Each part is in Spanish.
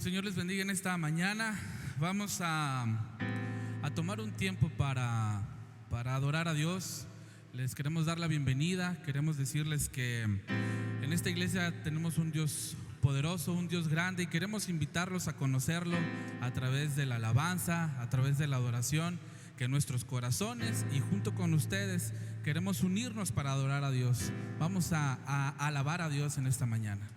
Señor les bendiga en esta mañana. Vamos a tomar un tiempo para adorar a Dios. Les queremos dar la bienvenida. Queremos decirles que en esta iglesia tenemos un Dios poderoso, un Dios grande, y queremos invitarlos a conocerlo a través de la alabanza, a través de la adoración, que nuestros corazones y junto con ustedes queremos unirnos para adorar a Dios. Vamos a alabar a Dios en esta mañana.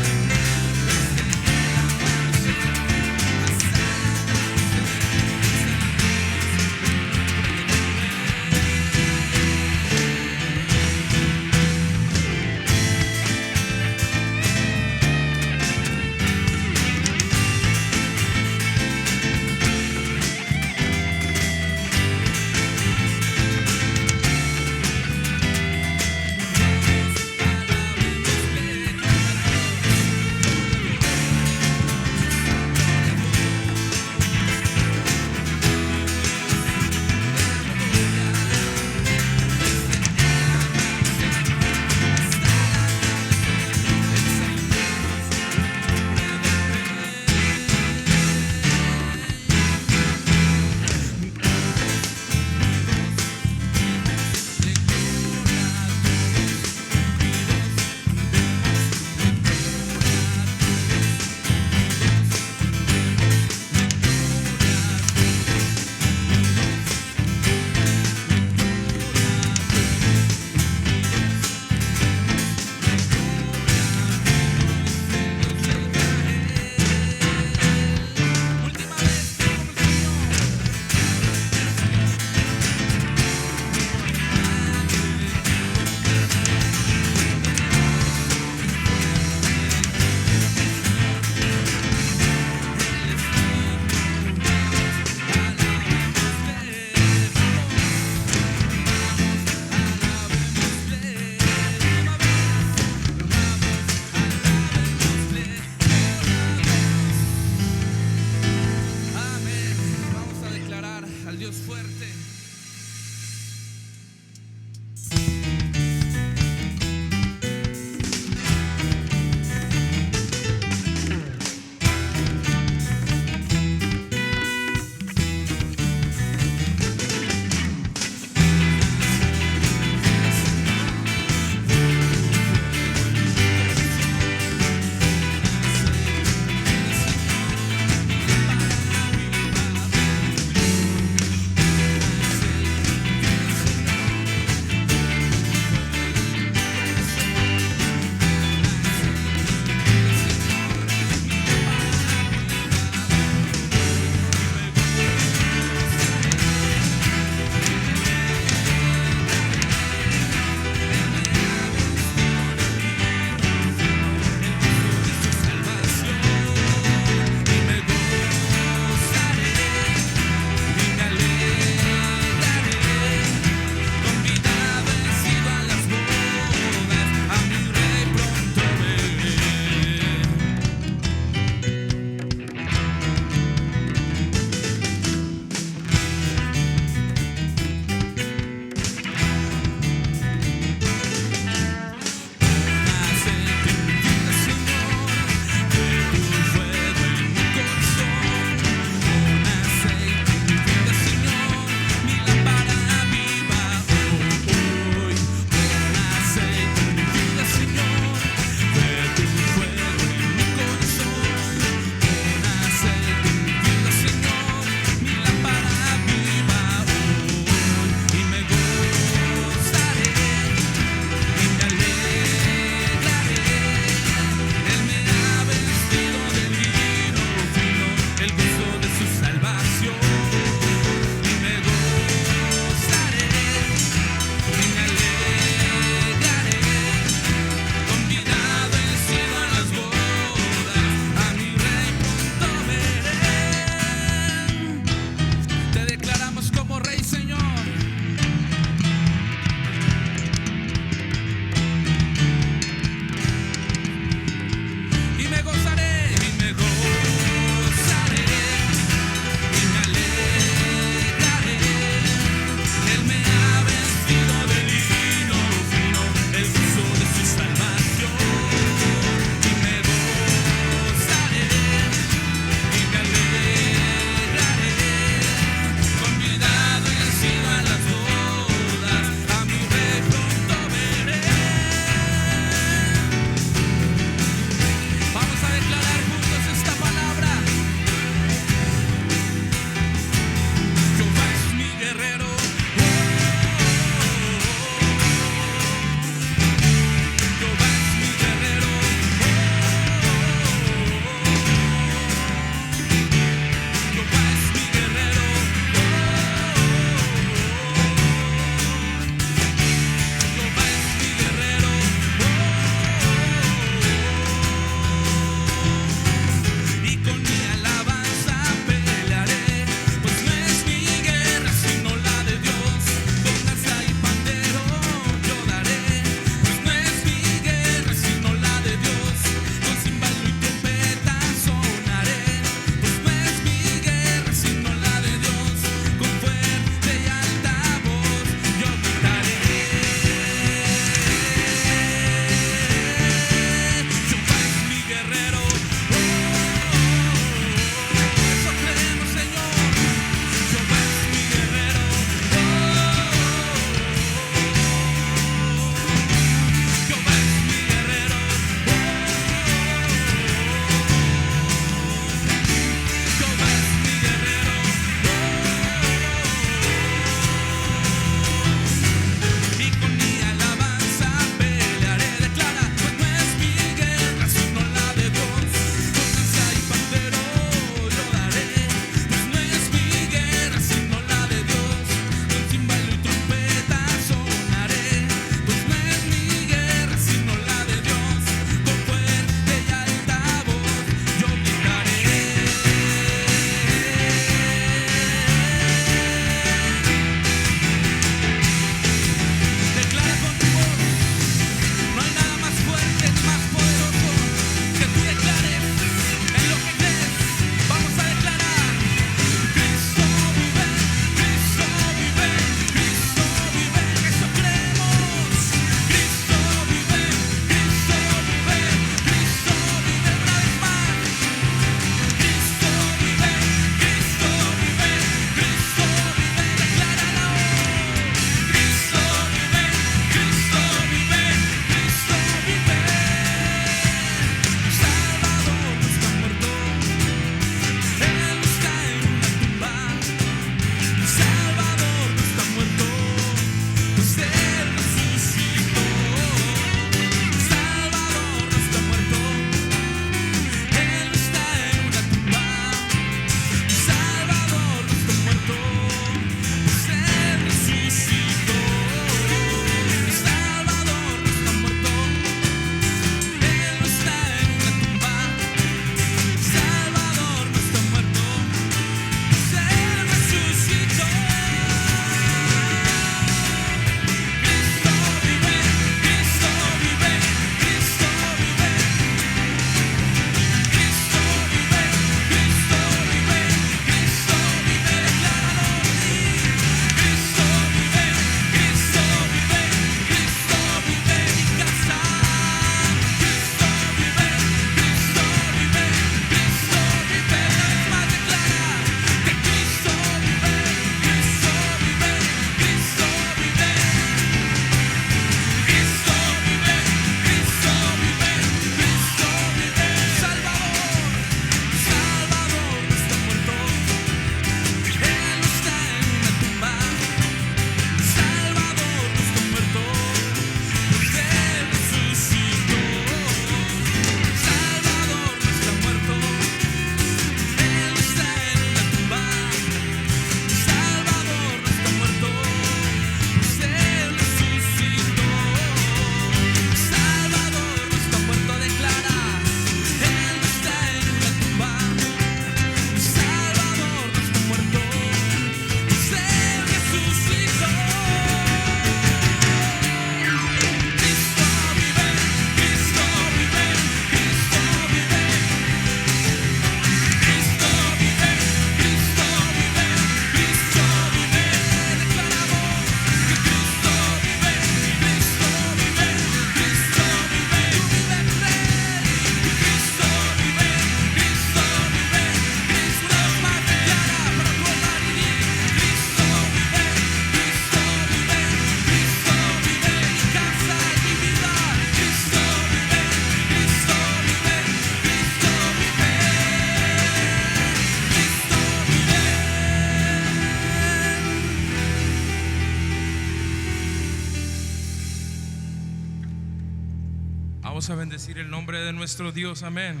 Vamos a bendecir el nombre de nuestro Dios, amén.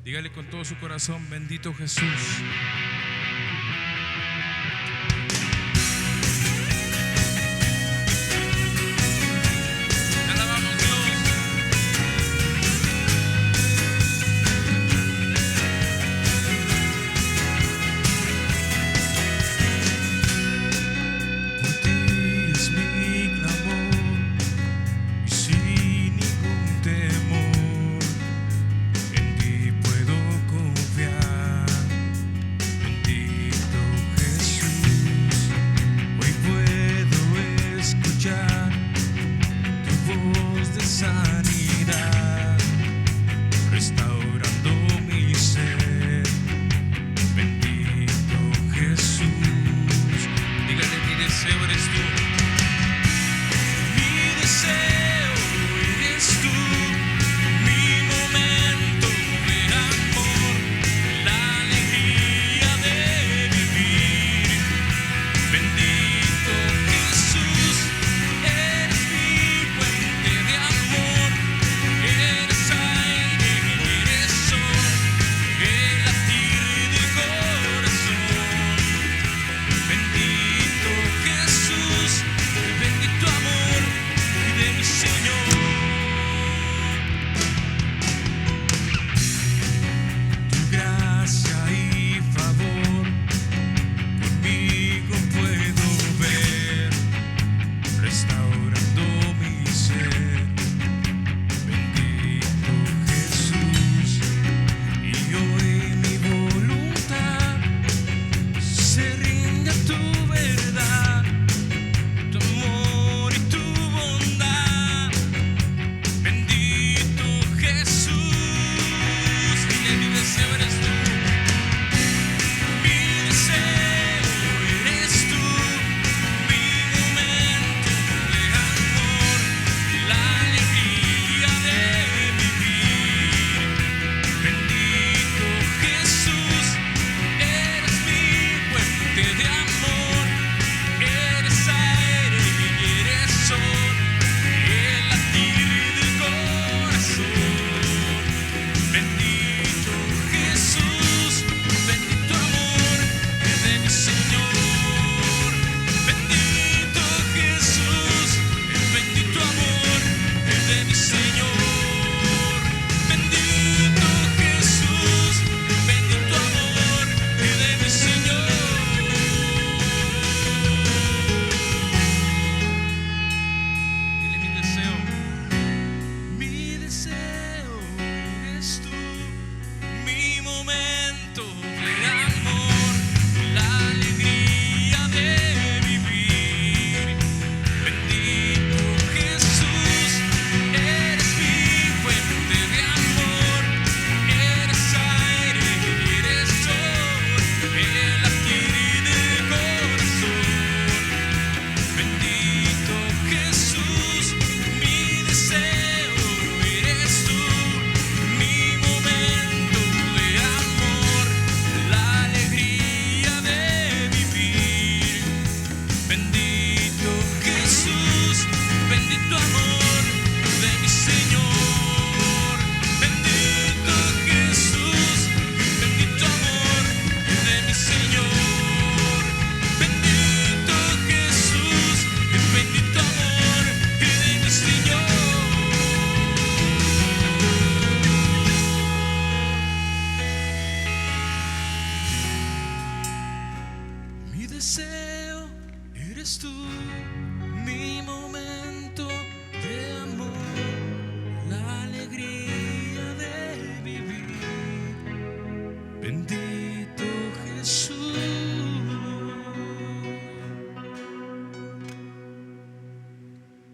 Dígale con todo su corazón: bendito Jesús.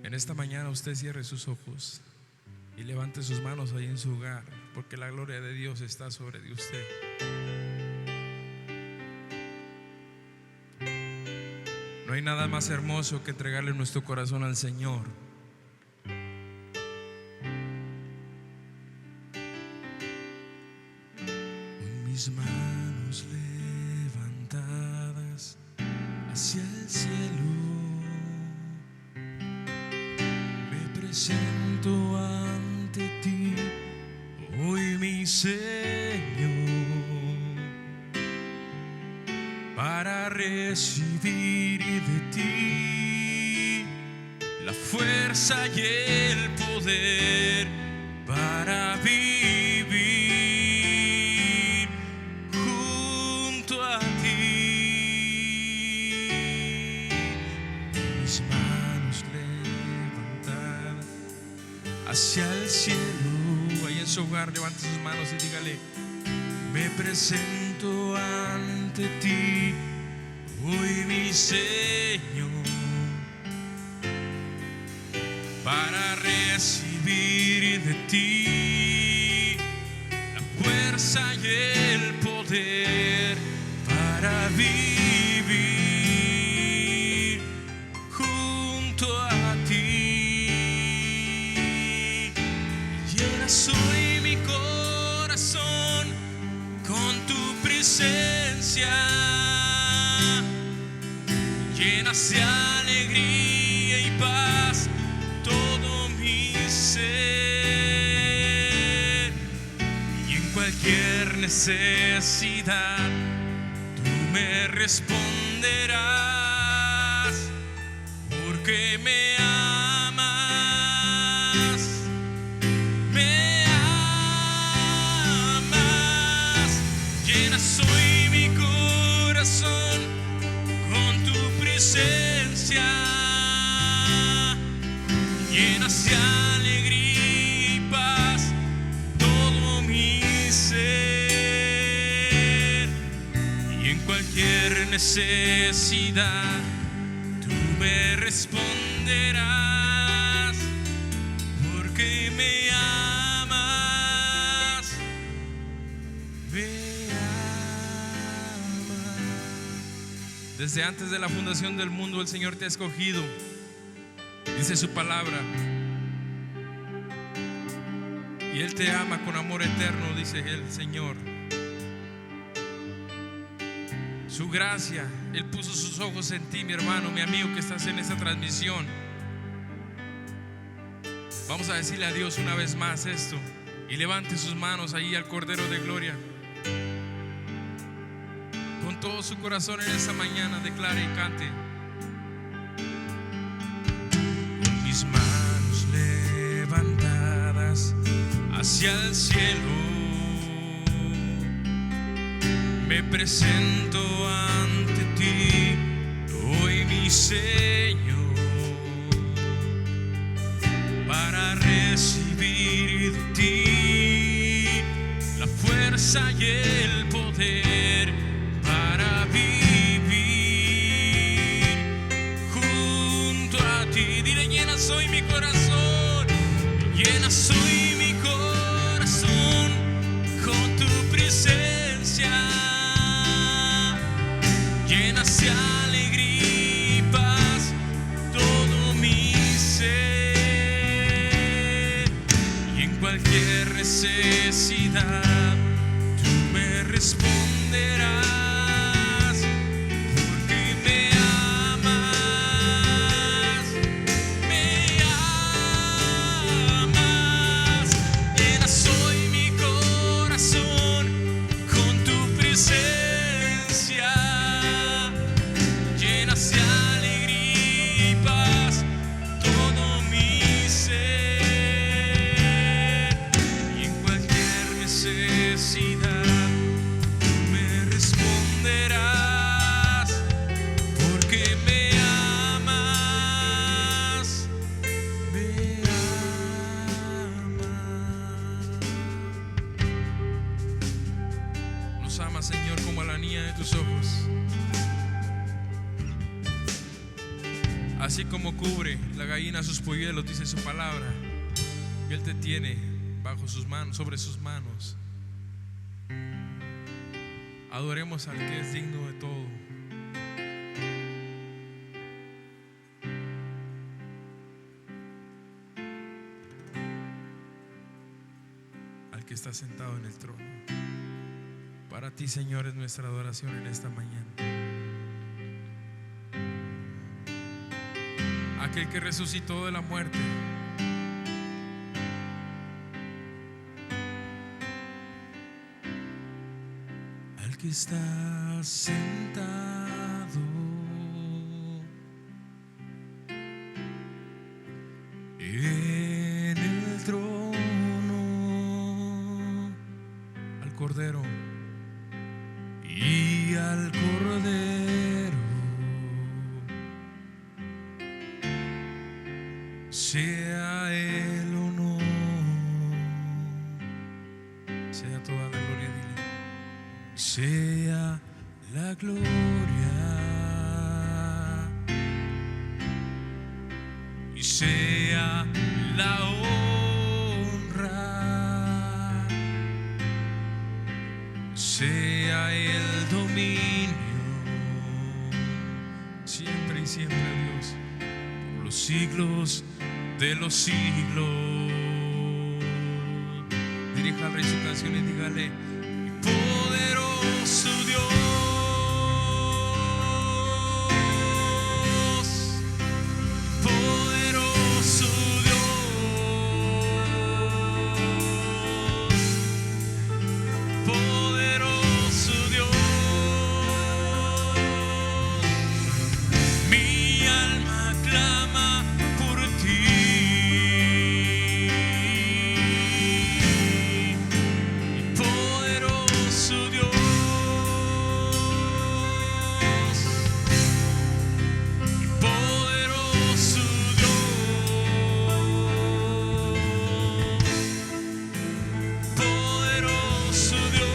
En esta mañana usted cierre sus ojos y levante sus manos ahí en su hogar, porque la gloria de Dios está sobre de usted. No hay nada más hermoso que entregarle nuestro corazón al Señor. Con mis manos levantadas hacia el cielo, me presento ante ti. mi Señor, para recibir de ti la fuerza y el poder para vivir junto a ti. Mis manos levantadas hacia el cielo, ahí en su hogar levante sus manos y dígale: me presento ante ti hoy, mi Señor, para recibir de ti la fuerza y el poder para vivir junto a ti. Llena soy mi corazón con tu presencia, llenas de alegría y paz todo mi ser, y en cualquier necesidad tú me responderás, porque me amas, me amas. Llena soy mi corazón con tu presencia, llenas de alegría y paz todo mi ser, y en cualquier necesidad tú me responderás, porque me amas, me amas. Desde antes de la fundación del mundo el Señor te ha escogido. Dice su palabra, y Él te ama con amor eterno, dice el Señor. Su gracia, Él puso sus ojos en ti, mi hermano, mi amigo que estás en esta transmisión. Vamos a decirle a Dios una vez más esto, y levante sus manos ahí al Cordero de Gloria. Con todo su corazón en esta mañana declare y cante. Mis manos levantadas hacia el cielo, me presento ante ti hoy, mi Señor, para recibir de ti la fuerza y el poder para vivir junto a ti. Dile: llena soy mi corazón, llena soy mi corazón con tu presencia, llenas de alegría y paz todo mi ser, y en cualquier necesidad tú me responderás. Señor, como a la niña de tus ojos, así como cubre la gallina sus polluelos, dice su palabra, y Él te tiene bajo sus manos, sobre sus manos. Adoremos al que es digno de todo. Al que está sentado en el trono. Para ti, Señor, es nuestra adoración en esta mañana. Aquel que resucitó de la muerte, estás sentado en el trono, al Cordero y al Cordero sea el honor, sea toda la gloria, dile, sea la gloria y sea la honra, sea el dominio, siempre y siempre a Dios, por los siglos de los siglos. Dirija al Rey su canción y dígale: poderoso Dios, poderoso Dios, poderoso Dios, mi alma clama por ti. Poderoso Dios, poderoso Dios, poderoso Dios,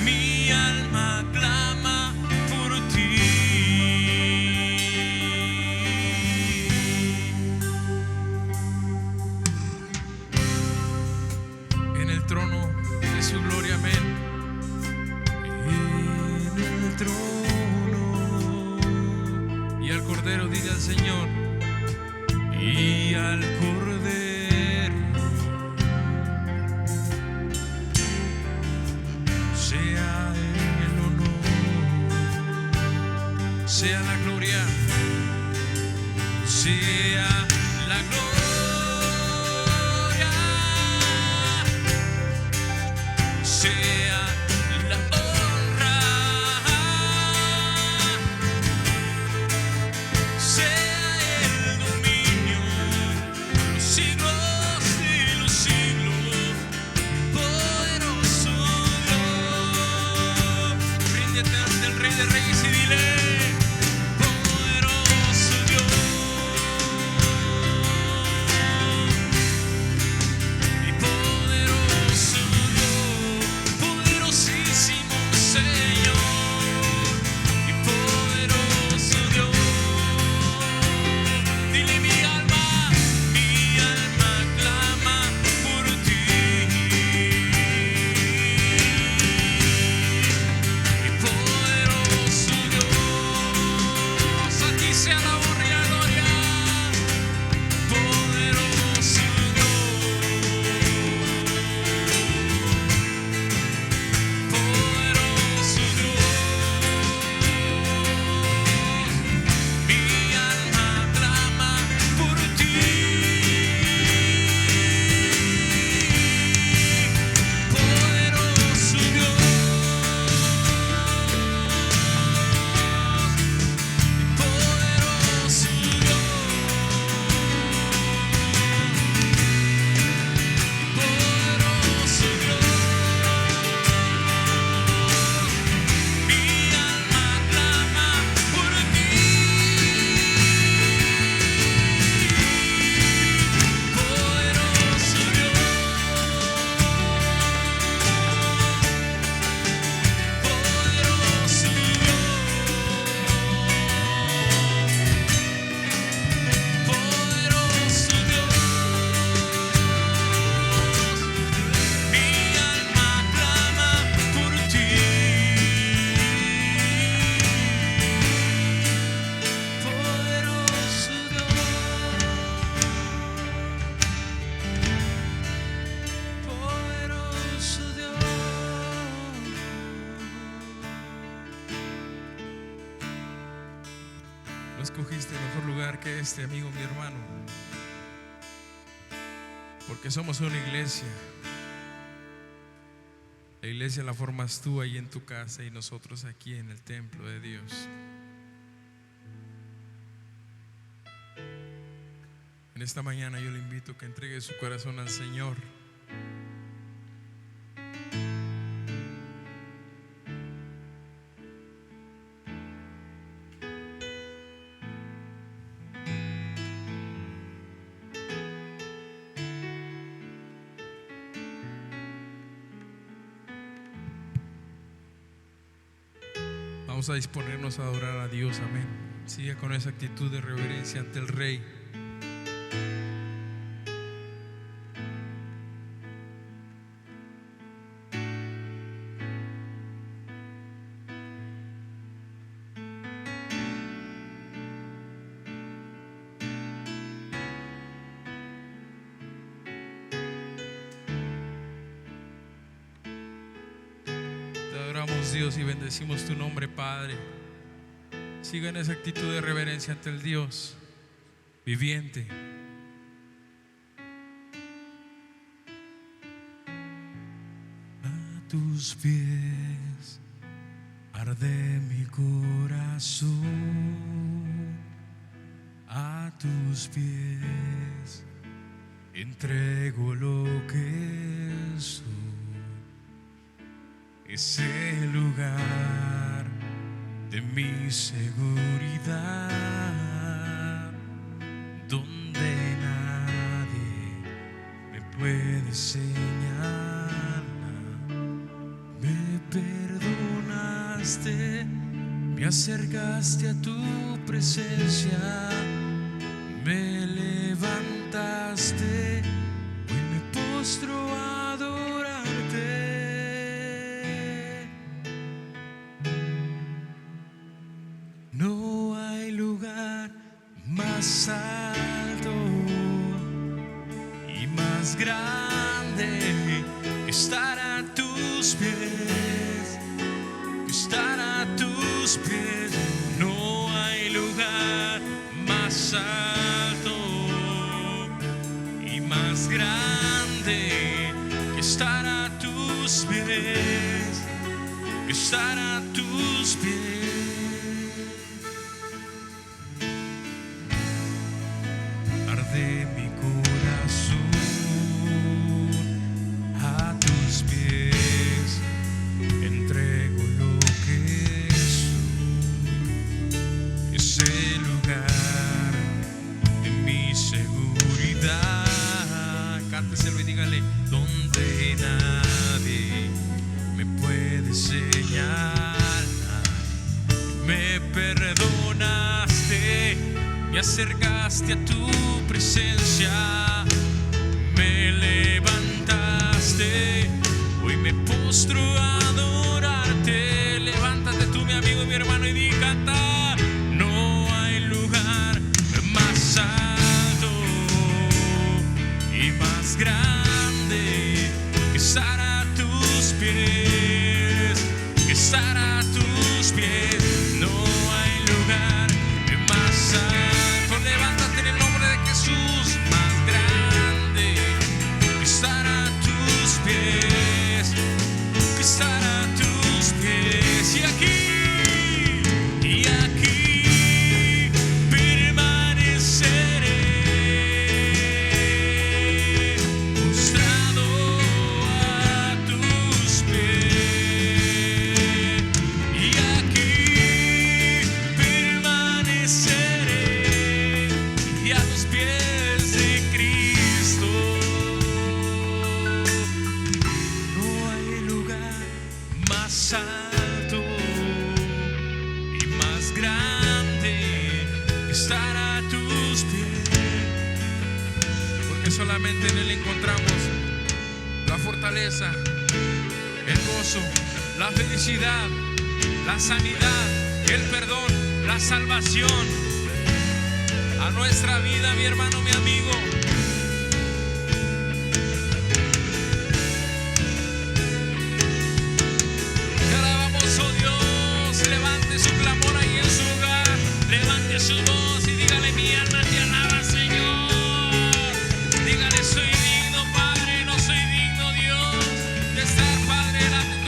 mi alma clama por ti. En el trono de su gloria, amén. En el trono y al Cordero, diga al Señor, y al Cordero sea el honor, sea la gloria, sea la gloria, sea la honra, sea el dominio, los siglos de los siglos. Poderoso Dios, ríndete ante el Rey de Reyes y dile: poderoso Dios, y poderoso Dios, poderosísimo Señor, y poderoso Dios. Dile: mi alma clama por ti. Y poderoso Dios, a ti sea la honra y la gloria. Poderoso Dios, poderoso Dios, mi alma clama por ti. Poderoso Dios, poderoso Dios, poderoso Dios, mi alma clama por ti. Poderoso Dios, poderoso Dios, poderoso Dios, mi alma clama por ti. Poderoso Dios, poderoso Dios. No escogiste mejor lugar que este, amigo, mi hermano, porque somos una iglesia La iglesia la formas tú ahí en tu casa y nosotros aquí en el templo de Dios. En esta mañana yo le invito a que entregue su corazón al Señor. Vamos a disponernos a adorar a Dios, amén. Siga con esa actitud de reverencia ante el Rey. Dios, y bendecimos tu nombre, Padre. Siga en esa actitud de reverencia ante el Dios viviente. A tus pies arde mi corazón, a tus pies entrego lo que soy. Es el lugar de mi seguridad, donde nadie me puede señalar. Me perdonaste, me acercaste a tu presencia, me levantaste, hoy me postro a adorarte. No hay lugar más alto y más grande que estar a tus pies, que estar a tus pies. No hay lugar más alto y más grande que estar a tus pies, que estar a tus pies. De mi corazón, a tus pies entrego lo que soy. Es el lugar de mi seguridad. Cánteselo y dígale: donde nadie me puede señalar. Me perdonaste, me acercaste a tu presencia, me levantaste, hoy me postro a adorarte. Levántate tú, mi amigo y mi hermano, y di: canta. No hay lugar más alto y más grande que estar a tus pies, que estar a tus pies. No hay lugar más alto. Levántate en el nombre de Jesús, más grande que estar a tus pies, que estar a tus pies. Y aquí permaneceré, postrado a tus pies. Y aquí permaneceré, y a los pies de Cristo. No hay lugar más alto y más grande que estar a tus pies, Porque solamente en Él encontramos la fortaleza, el gozo, la felicidad, la sanidad, el perdón, la salvación a nuestra vida, mi hermano, mi amigo. Te alabamos, oh Dios. Levante su clamor ahí en su hogar, levante su voz y dígale: mi alma te alaba, Señor. Dígale: soy digno, Padre, no soy digno, Dios, de estar, Padre, delante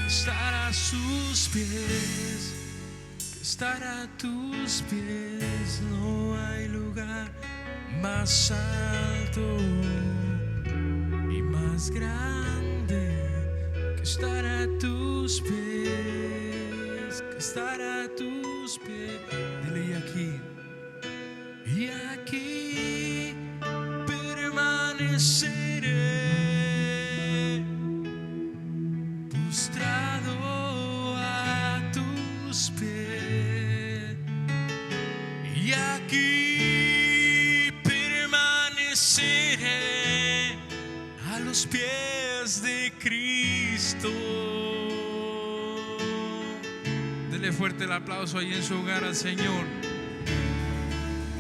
estar a sus pies, estar a tus pies. No hay lugar más alto y más grande que estar a tus pies, que estar a tus pies. Dile, y aquí permaneceré postrado a tus pies, y aquí permaneceré a los pies de Cristo. Dele fuerte el aplauso ahí en su hogar al Señor.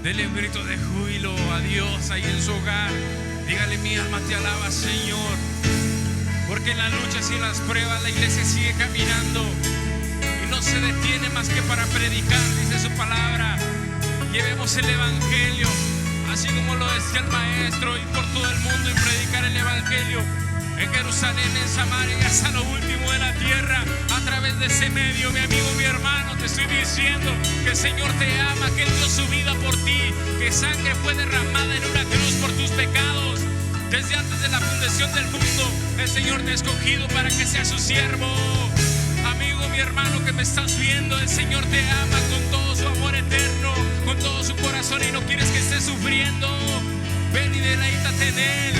Dele un grito de júbilo a Dios ahí en su hogar. Dígale: mi alma te alaba, Señor. Porque en las luchas y en las pruebas la iglesia sigue caminando y no se detiene más que para predicar, dice su palabra. Llevemos el evangelio, así como lo decía el maestro, ir por todo el mundo y predicar el evangelio en Jerusalén, en Samaria y hasta lo último de la tierra. A través de ese medio, mi amigo, mi hermano, te estoy diciendo que el Señor te ama, que Él dio su vida por ti, que sangre fue derramada en una cruz por tus pecados. Desde antes de la fundación del mundo, el Señor te ha escogido para que seas su siervo. Amigo, mi hermano que me estás viendo, el Señor te ama con todo su amor eterno, con todo su corazón, y no quieres que estés sufriendo. Ven y deleítate en Él,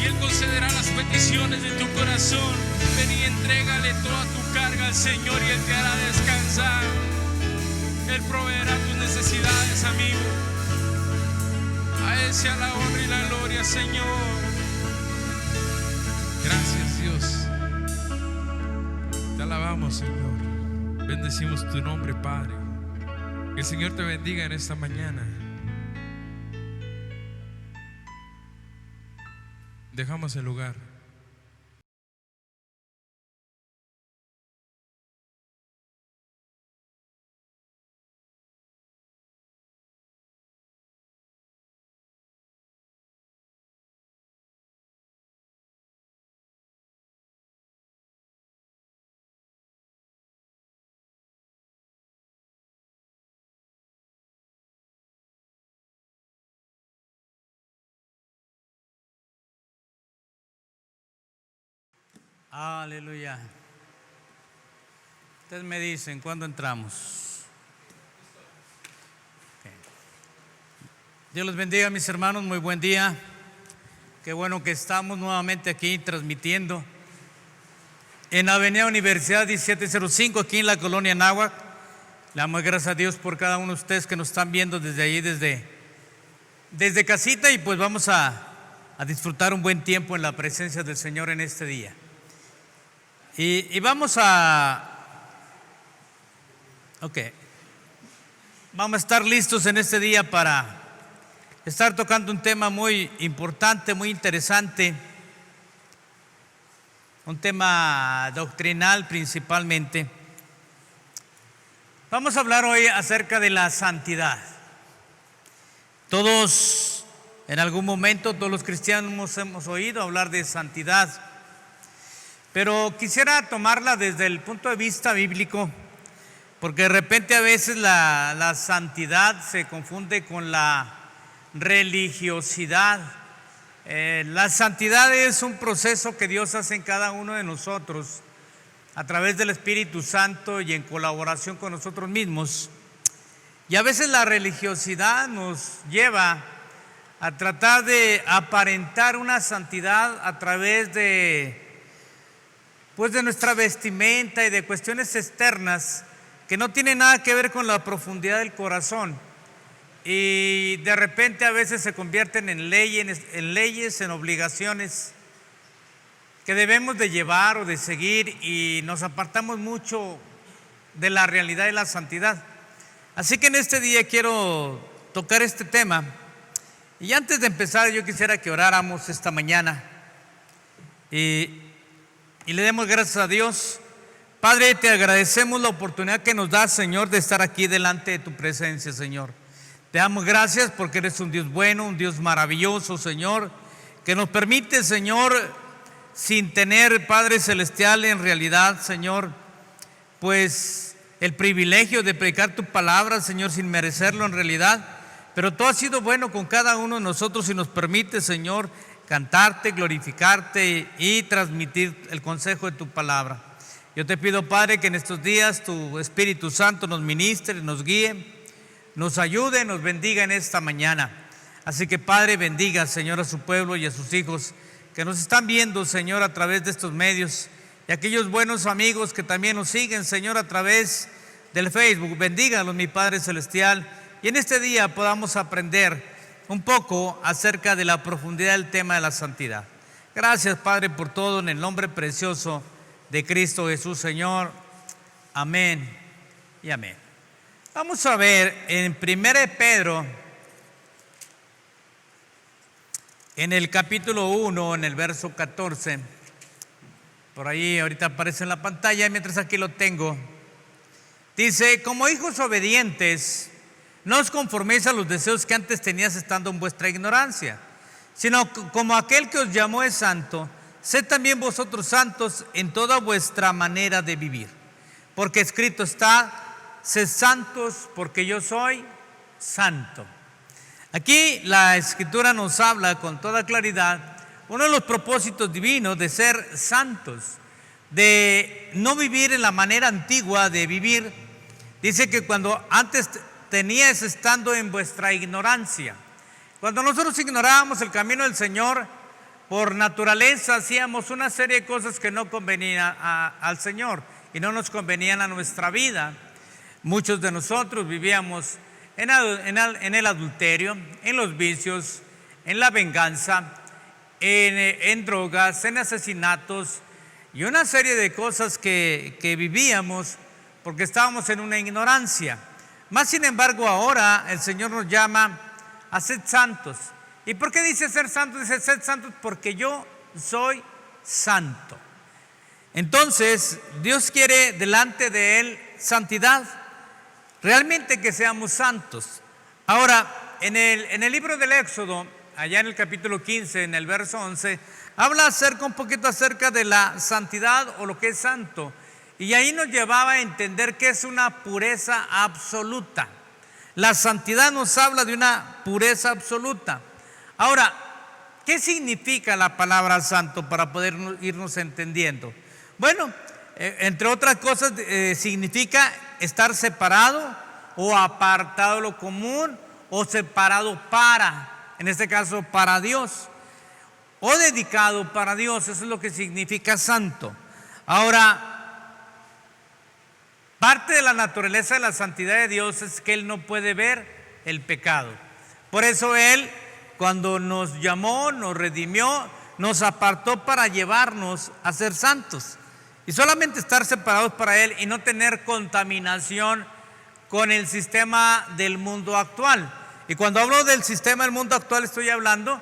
y Él concederá las peticiones de tu corazón. Ven y entrégale toda tu carga al Señor y Él te hará descansar. Él proveerá tus necesidades, amigo. A Él sea la honra y la gloria, Señor. Gracias, Dios. Te alabamos, Señor. Bendecimos tu nombre, Padre. Que el Señor te bendiga en esta mañana. Dejamos el lugar. Aleluya. Ustedes me dicen cuándo entramos. Okay. Dios los bendiga, mis hermanos, muy buen día. Qué bueno que estamos nuevamente aquí transmitiendo en Avenida Universidad 1705, aquí en la colonia Anáhuac. Le damos gracias a Dios por cada uno de ustedes que nos están viendo desde allí, desde casita, y pues vamos a disfrutar un buen tiempo en la presencia del Señor en este día. Y vamos a estar listos en este día para estar tocando un tema muy importante, muy interesante, un tema doctrinal principalmente. Vamos a hablar hoy acerca de la santidad. Todos, en algún momento, todos los cristianos hemos oído hablar de santidad. Pero quisiera tomarla desde el punto de vista bíblico, porque de repente a veces la santidad se confunde con la religiosidad. La santidad es un proceso que Dios hace en cada uno de nosotros a través del Espíritu Santo y en colaboración con nosotros mismos. Y a veces la religiosidad nos lleva a tratar de aparentar una santidad a través de nuestra vestimenta y de cuestiones externas que no tienen nada que ver con la profundidad del corazón, y de repente a veces se convierten en leyes, en obligaciones que debemos de llevar o de seguir, y nos apartamos mucho de la realidad de la santidad. Así que en este día quiero tocar este tema, y antes de empezar yo quisiera que oráramos esta mañana y le demos gracias a Dios. Padre, te agradecemos la oportunidad que nos das, Señor, de estar aquí delante de tu presencia, Señor. Te damos gracias porque eres un Dios bueno, un Dios maravilloso, Señor, que nos permite, Señor, sin tener, Padre Celestial, en realidad, Señor, pues el privilegio de predicar tu palabra, Señor, sin merecerlo en realidad. Pero tú has sido bueno con cada uno de nosotros y nos permite, Señor, cantarte, glorificarte y transmitir el consejo de tu palabra. Yo te pido, Padre, que en estos días tu Espíritu Santo nos ministre, nos guíe, nos ayude, nos bendiga en esta mañana. Así que, Padre, bendiga, Señor, a su pueblo y a sus hijos que nos están viendo, Señor, a través de estos medios, y aquellos buenos amigos que también nos siguen, Señor, a través del Facebook. Bendígalos, mi Padre Celestial, y en este día podamos aprender un poco acerca de la profundidad del tema de la santidad. Gracias, Padre, por todo, en el nombre precioso de Cristo Jesús, Señor. Amén y amén. Vamos a ver en 1 Pedro, en el capítulo 1, en el verso 14. Por ahí ahorita aparece en la pantalla, mientras aquí lo tengo. Dice: como hijos obedientes, no os conforméis a los deseos que antes tenías estando en vuestra ignorancia, sino como aquel que os llamó es santo, sed también vosotros santos en toda vuestra manera de vivir. Porque escrito está: sed santos porque yo soy santo. Aquí la Escritura nos habla con toda claridad uno de los propósitos divinos de ser santos, de no vivir en la manera antigua de vivir. Dice que cuando antes tenías estando en vuestra ignorancia. Cuando nosotros ignorábamos el camino del Señor, por naturaleza hacíamos una serie de cosas que no convenían al Señor y no nos convenían a nuestra vida. Muchos de nosotros vivíamos en el adulterio, en los vicios, en la venganza, en drogas, en asesinatos y una serie de cosas que vivíamos porque estábamos en una ignorancia. Más sin embargo, ahora el Señor nos llama a ser santos. ¿Y por qué dice ser santos? Dice ser santos porque yo soy santo. Entonces, Dios quiere delante de Él santidad, realmente que seamos santos. Ahora, en el libro del Éxodo, allá en el capítulo 15, en el verso 11, habla un poquito acerca de la santidad o lo que es santo. Y ahí nos llevaba a entender que es una pureza absoluta. La santidad nos habla de una pureza absoluta. Ahora, ¿qué significa la palabra santo para poder irnos entendiendo? Bueno, entre otras cosas, significa estar separado o apartado de lo común o separado para, en este caso, para Dios, o dedicado para Dios. Eso es lo que significa santo. Ahora, parte de la naturaleza de la santidad de Dios es que Él no puede ver el pecado. Por eso Él, cuando nos llamó, nos redimió, nos apartó para llevarnos a ser santos. Y solamente estar separados para Él y no tener contaminación con el sistema del mundo actual. Y cuando hablo del sistema del mundo actual, estoy hablando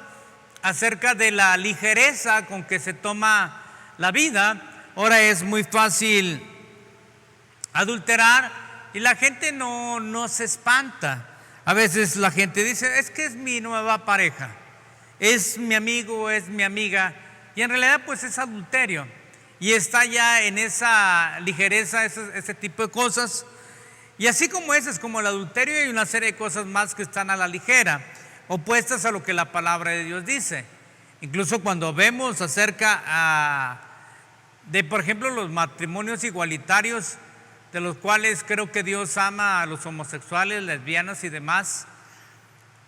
acerca de la ligereza con que se toma la vida. Ahora es muy fácil adulterar y la gente no se espanta. A veces la gente dice: es que es mi nueva pareja, es mi amigo, es mi amiga, y en realidad pues es adulterio y está ya en esa ligereza, ese tipo de cosas. Y así como ese es como el adulterio, hay una serie de cosas más que están a la ligera, opuestas a lo que la palabra de Dios dice. Incluso cuando vemos acerca de, por ejemplo, los matrimonios igualitarios, de los cuales creo que Dios ama a los homosexuales, lesbianas y demás.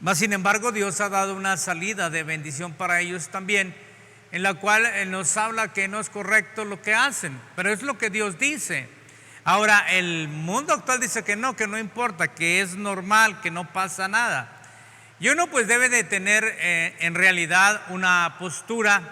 Mas sin embargo, Dios ha dado una salida de bendición para ellos también, en la cual Él nos habla que no es correcto lo que hacen, pero es lo que Dios dice. Ahora, el mundo actual dice que no importa, que es normal, que no pasa nada. Y uno pues debe de tener en realidad una postura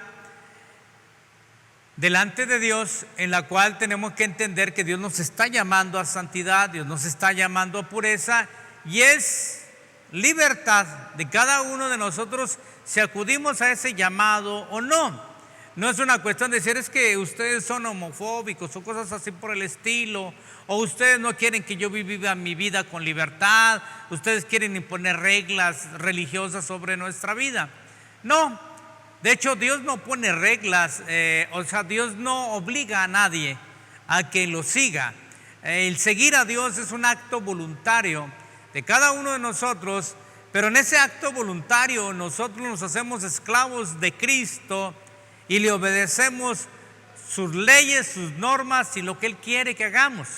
delante de Dios en la cual tenemos que entender que Dios nos está llamando a santidad, Dios nos está llamando a pureza, y es libertad de cada uno de nosotros si acudimos a ese llamado o no. No es una cuestión de decir: es que ustedes son homofóbicos o cosas así por el estilo, o ustedes no quieren que yo viva mi vida con libertad, ustedes quieren imponer reglas religiosas sobre nuestra vida. No, De hecho, Dios no pone reglas, Dios no obliga a nadie a que lo siga. El seguir a Dios es un acto voluntario de cada uno de nosotros, pero en ese acto voluntario nosotros nos hacemos esclavos de Cristo y le obedecemos sus leyes, sus normas y lo que Él quiere que hagamos.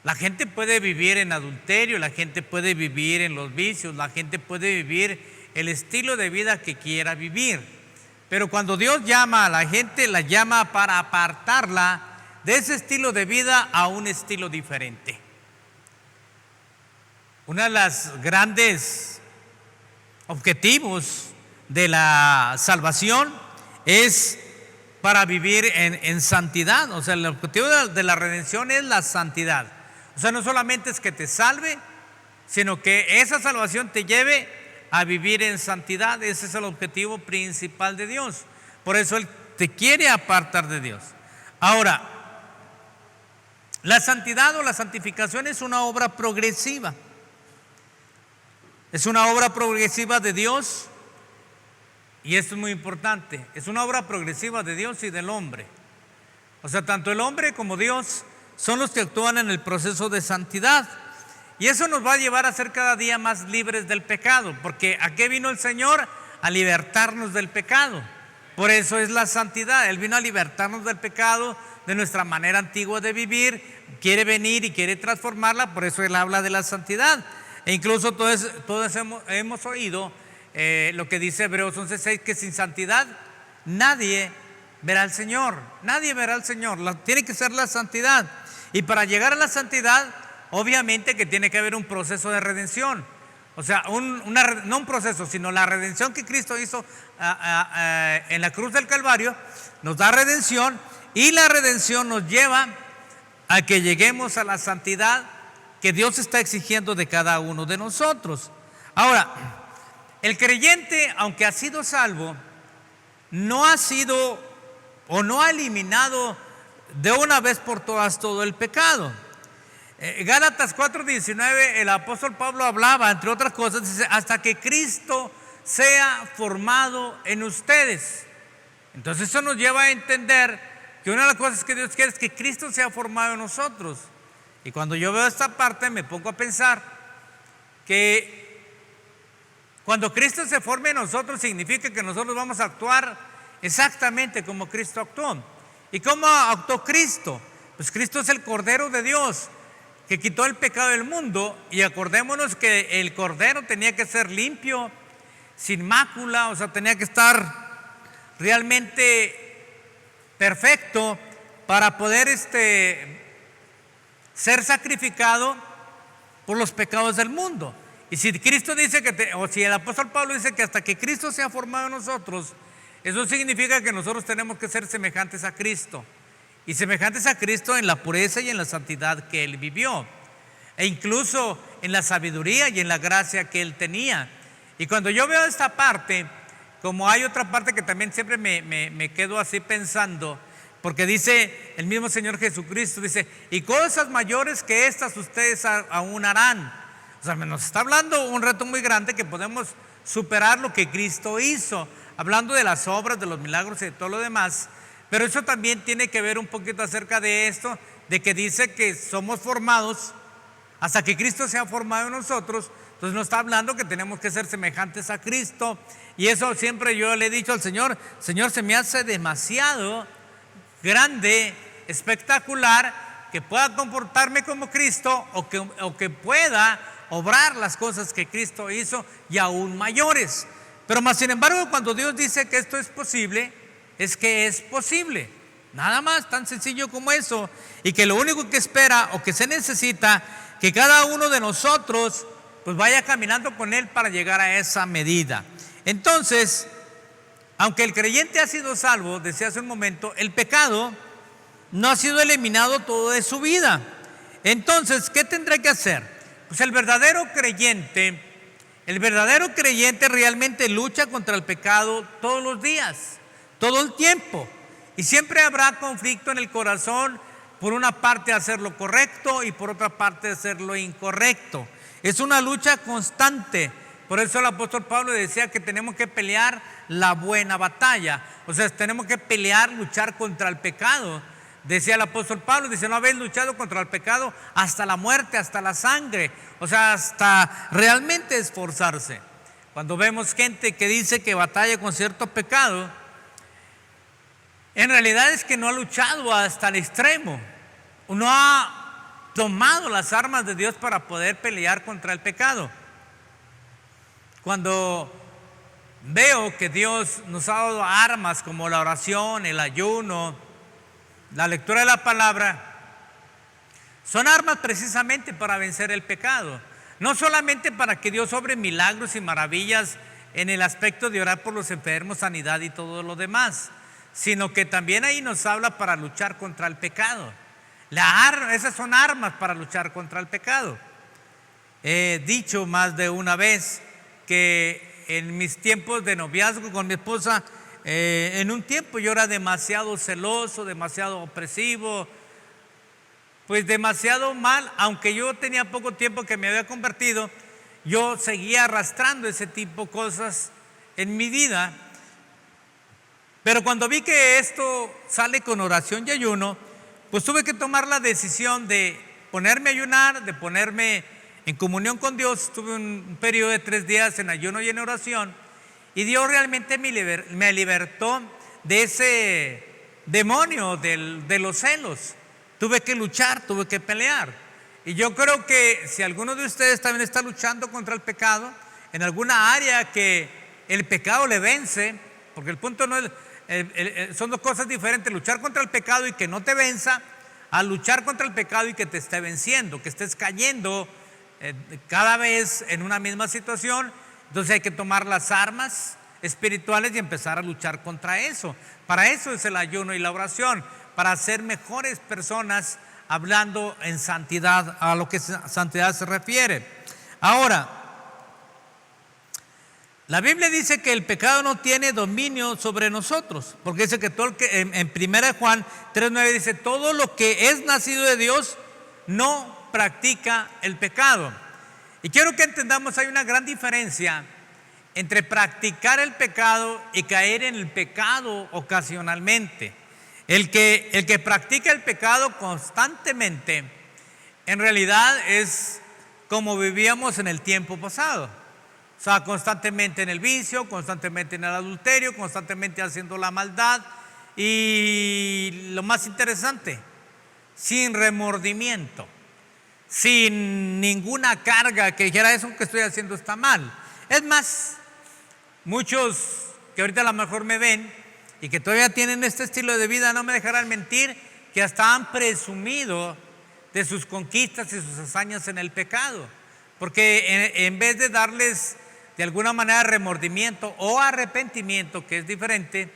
La gente puede vivir en adulterio, la gente puede vivir en los vicios, la gente puede vivir el estilo de vida que quiera vivir. Pero cuando Dios llama a la gente, la llama para apartarla de ese estilo de vida a un estilo diferente. Uno de los grandes objetivos de la salvación es para vivir en santidad. O sea, el objetivo de la redención es la santidad. O sea, no solamente es que te salve, sino que esa salvación te lleve a vivir en santidad. Ese es el objetivo principal de Dios. Por eso Él te quiere apartar de Dios. Ahora, la santidad o la santificación es una obra progresiva. Es una obra progresiva de Dios, y esto es muy importante. Es una obra progresiva de Dios y del hombre. O sea, tanto el hombre como Dios son los que actúan en el proceso de santidad. Y eso nos va a llevar a ser cada día más libres del pecado, porque ¿a qué vino el Señor? A libertarnos del pecado. Por eso es la santidad. Él vino a libertarnos del pecado, de nuestra manera antigua de vivir. Quiere venir y quiere transformarla, por eso Él habla de la santidad. E incluso todos hemos oído lo que dice Hebreos 11:6, que sin santidad nadie verá al Señor. Nadie verá al Señor. Tiene que ser la santidad. Y para llegar a la santidad, obviamente que tiene que haber un proceso de redención. O sea, no un proceso, sino la redención que Cristo hizo en la cruz del Calvario nos da redención, y la redención nos lleva a que lleguemos a la santidad que Dios está exigiendo de cada uno de nosotros. Ahora, el creyente, aunque ha sido salvo, no ha sido o no ha eliminado de una vez por todas todo el pecado. Gálatas 4:19, el apóstol Pablo hablaba, entre otras cosas, dice, hasta que Cristo sea formado en ustedes. Entonces eso nos lleva a entender que una de las cosas que Dios quiere es que Cristo sea formado en nosotros. Y cuando yo veo esta parte me pongo a pensar que cuando Cristo se forme en nosotros significa que nosotros vamos a actuar exactamente como Cristo actuó. ¿Y cómo actuó Cristo? Pues Cristo es el Cordero de Dios que quitó el pecado del mundo, y acordémonos que el Cordero tenía que ser limpio, sin mácula, o sea, tenía que estar realmente perfecto para poder ser sacrificado por los pecados del mundo. Y si Cristo dice o si el apóstol Pablo dice que hasta que Cristo sea formado en nosotros, eso significa que nosotros tenemos que ser semejantes a Cristo, y semejantes a Cristo en la pureza y en la santidad que Él vivió, e incluso en la sabiduría y en la gracia que Él tenía. Y cuando yo veo esta parte, como hay otra parte que también siempre me quedo así pensando, porque dice el mismo Señor Jesucristo, dice, y cosas mayores que estas ustedes aún harán. O sea, nos está hablando un reto muy grande, que podemos superar lo que Cristo hizo, hablando de las obras, de los milagros y de todo lo demás. Pero eso también tiene que ver un poquito acerca de esto, de que dice que somos formados hasta que Cristo sea formado en nosotros. Entonces nos está hablando que tenemos que ser semejantes a Cristo. Y eso siempre yo le he dicho al Señor, Señor, se me hace demasiado grande, espectacular, que pueda comportarme como Cristo, o que pueda obrar las cosas que Cristo hizo y aún mayores. Pero más sin embargo, cuando Dios dice que esto es posible, es que es posible. Nada más, tan sencillo como eso. Y que lo único que espera o que se necesita, que cada uno de nosotros pues vaya caminando con Él para llegar a esa medida. Entonces, aunque el creyente ha sido salvo, decía hace un momento, el pecado no ha sido eliminado todo de su vida. Entonces, ¿qué tendrá que hacer? Pues el verdadero creyente realmente lucha contra el pecado todos los días, todo el tiempo. Y siempre habrá conflicto en el corazón, por una parte hacer lo correcto y por otra parte hacer lo incorrecto. Es una lucha constante, Por eso el apóstol Pablo decía que tenemos que pelear la buena batalla. O sea, tenemos que pelear, luchar contra el pecado. Decía el apóstol Pablo, dice, no habéis luchado contra el pecado hasta la muerte, hasta la sangre. O sea, hasta realmente esforzarse. Cuando vemos gente que dice que batalla con cierto pecado, en realidad es que no ha luchado hasta el extremo. No ha tomado las armas de Dios para poder pelear contra el pecado. Cuando veo que Dios nos ha dado armas como la oración, el ayuno, la lectura de la palabra, son armas precisamente para vencer el pecado. No solamente para que Dios obre milagros y maravillas en el aspecto de orar por los enfermos, sanidad y todo lo demás, sino que también ahí nos habla para luchar contra el pecado. Esas son armas para luchar contra el pecado. He dicho más de una vez que en mis tiempos de noviazgo con mi esposa, en un tiempo yo era demasiado celoso, demasiado opresivo, pues demasiado mal. Aunque yo tenía poco tiempo que me había convertido, yo seguía arrastrando ese tipo de cosas en mi vida. Pero cuando vi que esto sale con oración y ayuno, pues tuve que tomar la decisión de ponerme a ayunar, de ponerme en comunión con Dios. Tuve un periodo de 3 días en ayuno y en oración, y Dios realmente me libertó de ese demonio de los celos. Tuve que luchar, tuve que pelear. Y yo creo que si alguno de ustedes también está luchando contra el pecado, en alguna área que el pecado le vence, porque el punto no es, son dos cosas diferentes: luchar contra el pecado y que no te venza, a luchar contra el pecado y que te esté venciendo, que estés cayendo cada vez en una misma situación. Entonces hay que tomar las armas espirituales y empezar a luchar contra eso. Para eso es el ayuno y la oración, para ser mejores personas, hablando en santidad, a lo que santidad se refiere. Ahora, la Biblia dice que el pecado no tiene dominio sobre nosotros, porque dice que todo el que, en 1 Juan 3:9 dice, todo lo que es nacido de Dios no practica el pecado. Y quiero que entendamos, hay una gran diferencia entre practicar el pecado y caer en el pecado ocasionalmente. El que practica el pecado constantemente, en realidad es como vivíamos en el tiempo pasado. O sea, constantemente en el vicio, constantemente en el adulterio, constantemente haciendo la maldad, y lo más interesante, sin remordimiento, sin ninguna carga que dijera eso que estoy haciendo está mal. Es más, muchos que ahorita a lo mejor me ven y que todavía tienen este estilo de vida, no me dejarán mentir, que hasta han presumido de sus conquistas y sus hazañas en el pecado, porque en vez de darles de alguna manera remordimiento o arrepentimiento, que es diferente,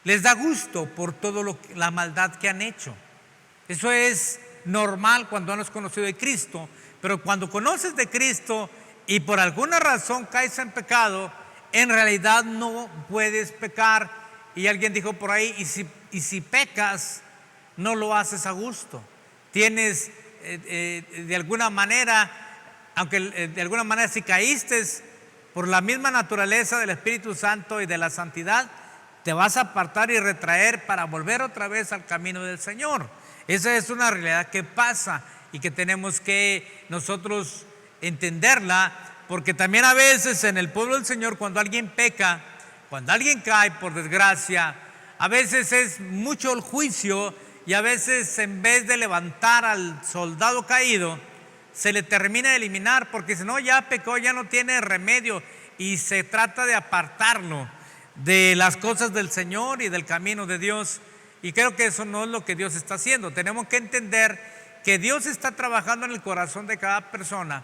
les da gusto por todo la maldad que han hecho. Eso es normal cuando no has conocido de Cristo, pero cuando conoces de Cristo y por alguna razón caes en pecado, en realidad no puedes pecar. Y alguien dijo por ahí, y si pecas, no lo haces a gusto. Tienes de alguna manera, aunque de alguna manera si caíste por la misma naturaleza del Espíritu Santo y de la santidad, te vas a apartar y retraer para volver otra vez al camino del Señor. Esa es una realidad que pasa y que tenemos que nosotros entenderla, porque también a veces en el pueblo del Señor, cuando alguien peca, cuando alguien cae por desgracia, a veces es mucho el juicio, y a veces en vez de levantar al soldado caído, se le termina de eliminar, porque dice, no, ya pecó, ya no tiene remedio, y se trata de apartarlo de las cosas del Señor y del camino de Dios. Y creo que eso no es lo que Dios está haciendo. Tenemos que entender que Dios está trabajando en el corazón de cada persona.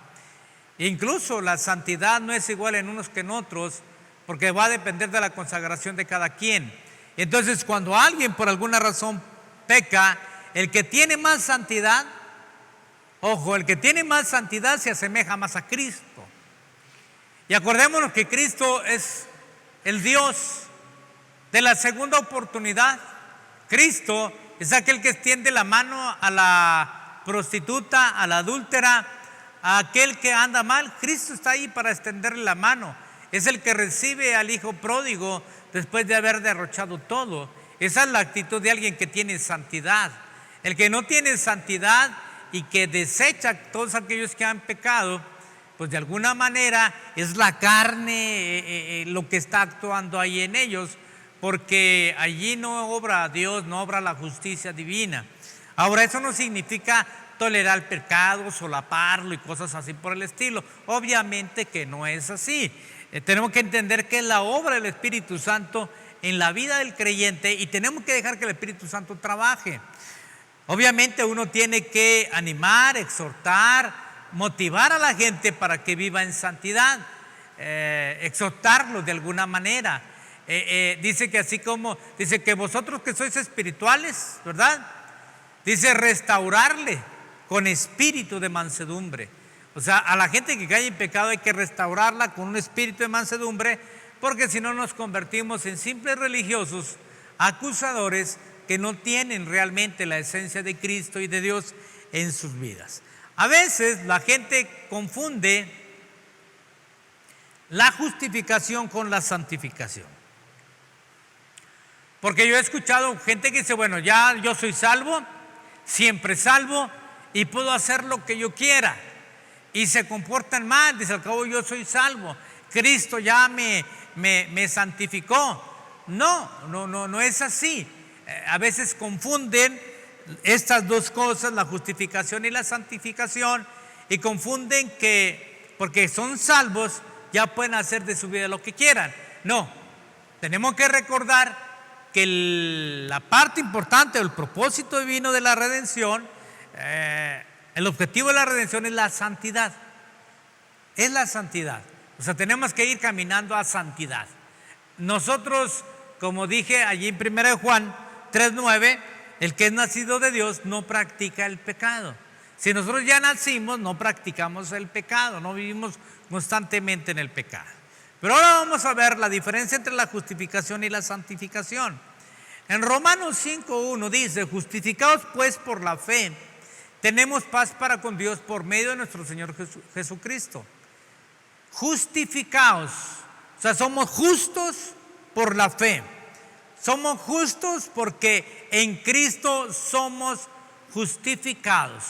Incluso la santidad no es igual en unos que en otros, porque va a depender de la consagración de cada quien. Entonces, cuando alguien por alguna razón peca, el que tiene más santidad, ojo, el que tiene más santidad se asemeja más a Cristo. Y acordémonos que Cristo es el Dios de la segunda oportunidad. Cristo es aquel que extiende la mano a la prostituta, a la adúltera, a aquel que anda mal, Cristo está ahí para extenderle la mano. Es el que recibe al hijo pródigo después de haber derrochado todo. Esa es la actitud de alguien que tiene santidad. El que no tiene santidad y que desecha a todos aquellos que han pecado, pues de alguna manera es la carne lo que está actuando ahí en ellos, porque allí no obra Dios, no obra la justicia divina. Ahora, eso no significa tolerar el pecado, solaparlo y cosas así por el estilo. Obviamente que no es así. Tenemos que entender que es la obra del Espíritu Santo en la vida del creyente y tenemos que dejar que el Espíritu Santo trabaje. Obviamente uno tiene que animar, exhortar, motivar a la gente para que viva en santidad, exhortarlos de alguna manera. Dice que así como, dice que vosotros que sois espirituales, ¿verdad? Dice restaurarle con espíritu de mansedumbre. O sea, a la gente que cae en pecado hay que restaurarla con un espíritu de mansedumbre, porque si no nos convertimos en simples religiosos, acusadores que no tienen realmente la esencia de Cristo y de Dios en sus vidas. A veces la gente confunde la justificación con la santificación. Porque yo he escuchado gente que dice, bueno, ya yo soy salvo, siempre salvo y puedo hacer lo que yo quiera. Y se comportan mal, dice, al cabo yo soy salvo, Cristo ya me santificó. No es así. A veces confunden estas dos cosas, la justificación y la santificación, y confunden que porque son salvos ya pueden hacer de su vida lo que quieran. No, tenemos que recordar que la parte importante o el propósito divino de la redención, el objetivo de la redención es la santidad. Es la santidad. O sea, tenemos que ir caminando a santidad. Nosotros, como dije allí en 1 Juan 3:9, el que es nacido de Dios no practica el pecado. Si nosotros ya nacimos, no practicamos el pecado, no vivimos constantemente en el pecado. Pero ahora vamos a ver la diferencia entre la justificación y la santificación. En Romanos 5:1 dice, justificados pues por la fe, tenemos paz para con Dios por medio de nuestro Señor Jesucristo. Justificados, o sea, somos justos por la fe. Somos justos porque en Cristo somos justificados.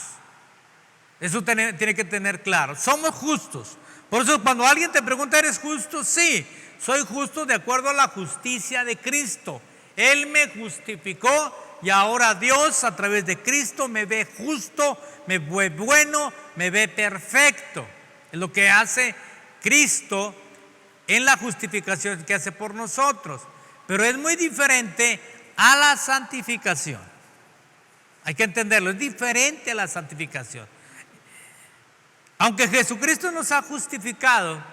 Eso tiene que tener claro. Somos justos. Por eso cuando alguien te pregunta, ¿eres justo? Sí, soy justo de acuerdo a la justicia de Cristo. Él me justificó y ahora Dios a través de Cristo me ve justo, me ve bueno, me ve perfecto. Es lo que hace Cristo en la justificación que hace por nosotros. Pero es muy diferente a la santificación. Hay que entenderlo, es diferente a la santificación. Aunque Jesucristo nos ha justificado,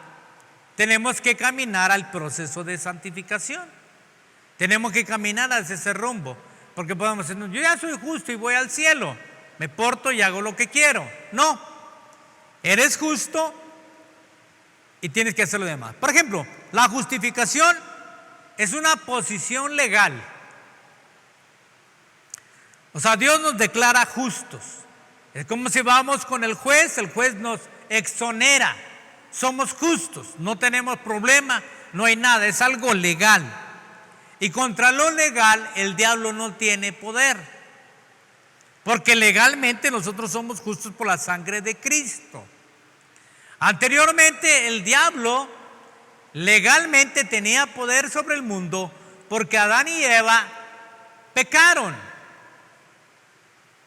tenemos que caminar al proceso de santificación. Tenemos que caminar hacia ese rumbo. Porque podemos decir, yo ya soy justo y voy al cielo, me porto y hago lo que quiero. No, eres justo y tienes que hacer lo demás. Por ejemplo, la justificación es una posición legal. O sea, Dios nos declara justos. Es como si vamos con el juez nos exonera. Somos justos, no tenemos problema, no hay nada, es algo legal. Y contra lo legal el diablo no tiene poder. Porque legalmente nosotros somos justos por la sangre de Cristo. Anteriormente el diablo legalmente tenía poder sobre el mundo porque Adán y Eva pecaron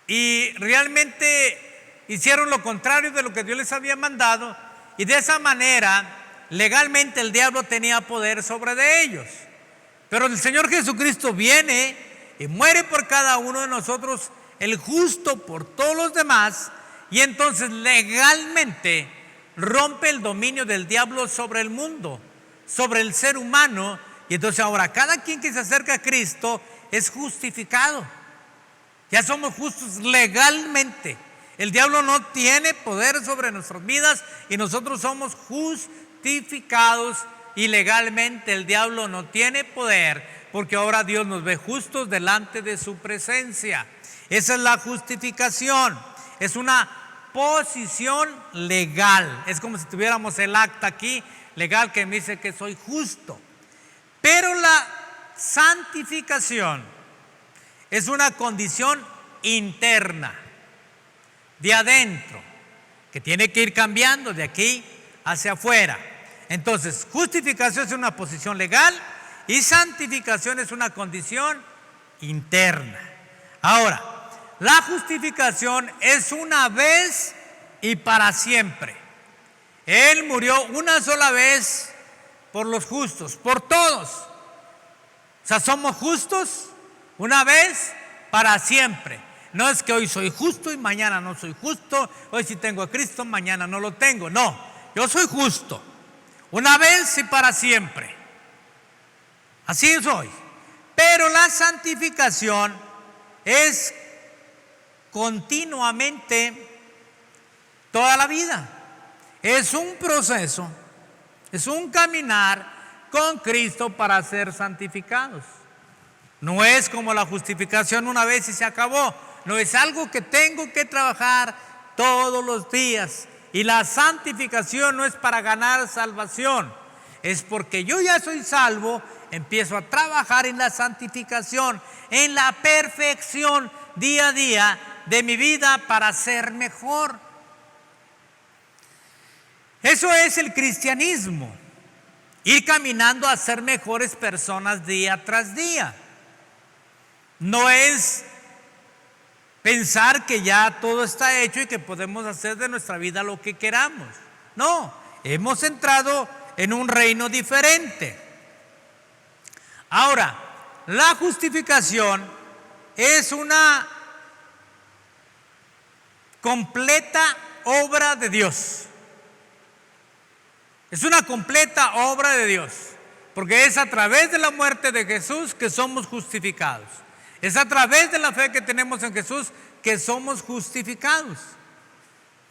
y realmente hicieron lo contrario de lo que Dios les había mandado, y de esa manera legalmente el diablo tenía poder sobre de ellos. Pero el Señor Jesucristo viene y muere por cada uno de nosotros, el justo por todos los demás, y entonces legalmente rompe el dominio del diablo sobre el mundo, sobre el ser humano, y entonces ahora cada quien que se acerca a Cristo es justificado. Ya somos justos legalmente. El diablo no tiene poder sobre nuestras vidas y nosotros somos justificados, y legalmente el diablo no tiene poder porque ahora Dios nos ve justos delante de su presencia. Esa es la justificación. Es una posición legal. Es como si tuviéramos el acta aquí, legal, que me dice que soy justo. Pero la santificación es una condición interna, de adentro, que tiene que ir cambiando de aquí hacia afuera. Entonces, justificación es una posición legal y santificación es una condición interna. Ahora, la justificación es una vez y para siempre. Él murió una sola vez por los justos, por todos. O sea, somos justos una vez para siempre. No es que hoy soy justo y mañana no soy justo, hoy sí tengo a Cristo, mañana no lo tengo. No, yo soy justo, una vez y para siempre. Así soy. Pero la santificación es continuamente, toda la vida. Es un proceso, es un caminar con Cristo para ser santificados. No es como la justificación una vez y se acabó. No, es algo que tengo que trabajar todos los días. Y la santificación no es para ganar salvación, es porque yo ya soy salvo, empiezo a trabajar en la santificación, en la perfección día a día de mi vida para ser mejor. Eso es el cristianismo, ir caminando a ser mejores personas día tras día. No es pensar que ya todo está hecho y que podemos hacer de nuestra vida lo que queramos. No, hemos entrado en un reino diferente. Ahora, la justificación es una completa obra de Dios. Es una completa obra de Dios, porque es a través de la muerte de Jesús que somos justificados. Es a través de la fe que tenemos en Jesús que somos justificados.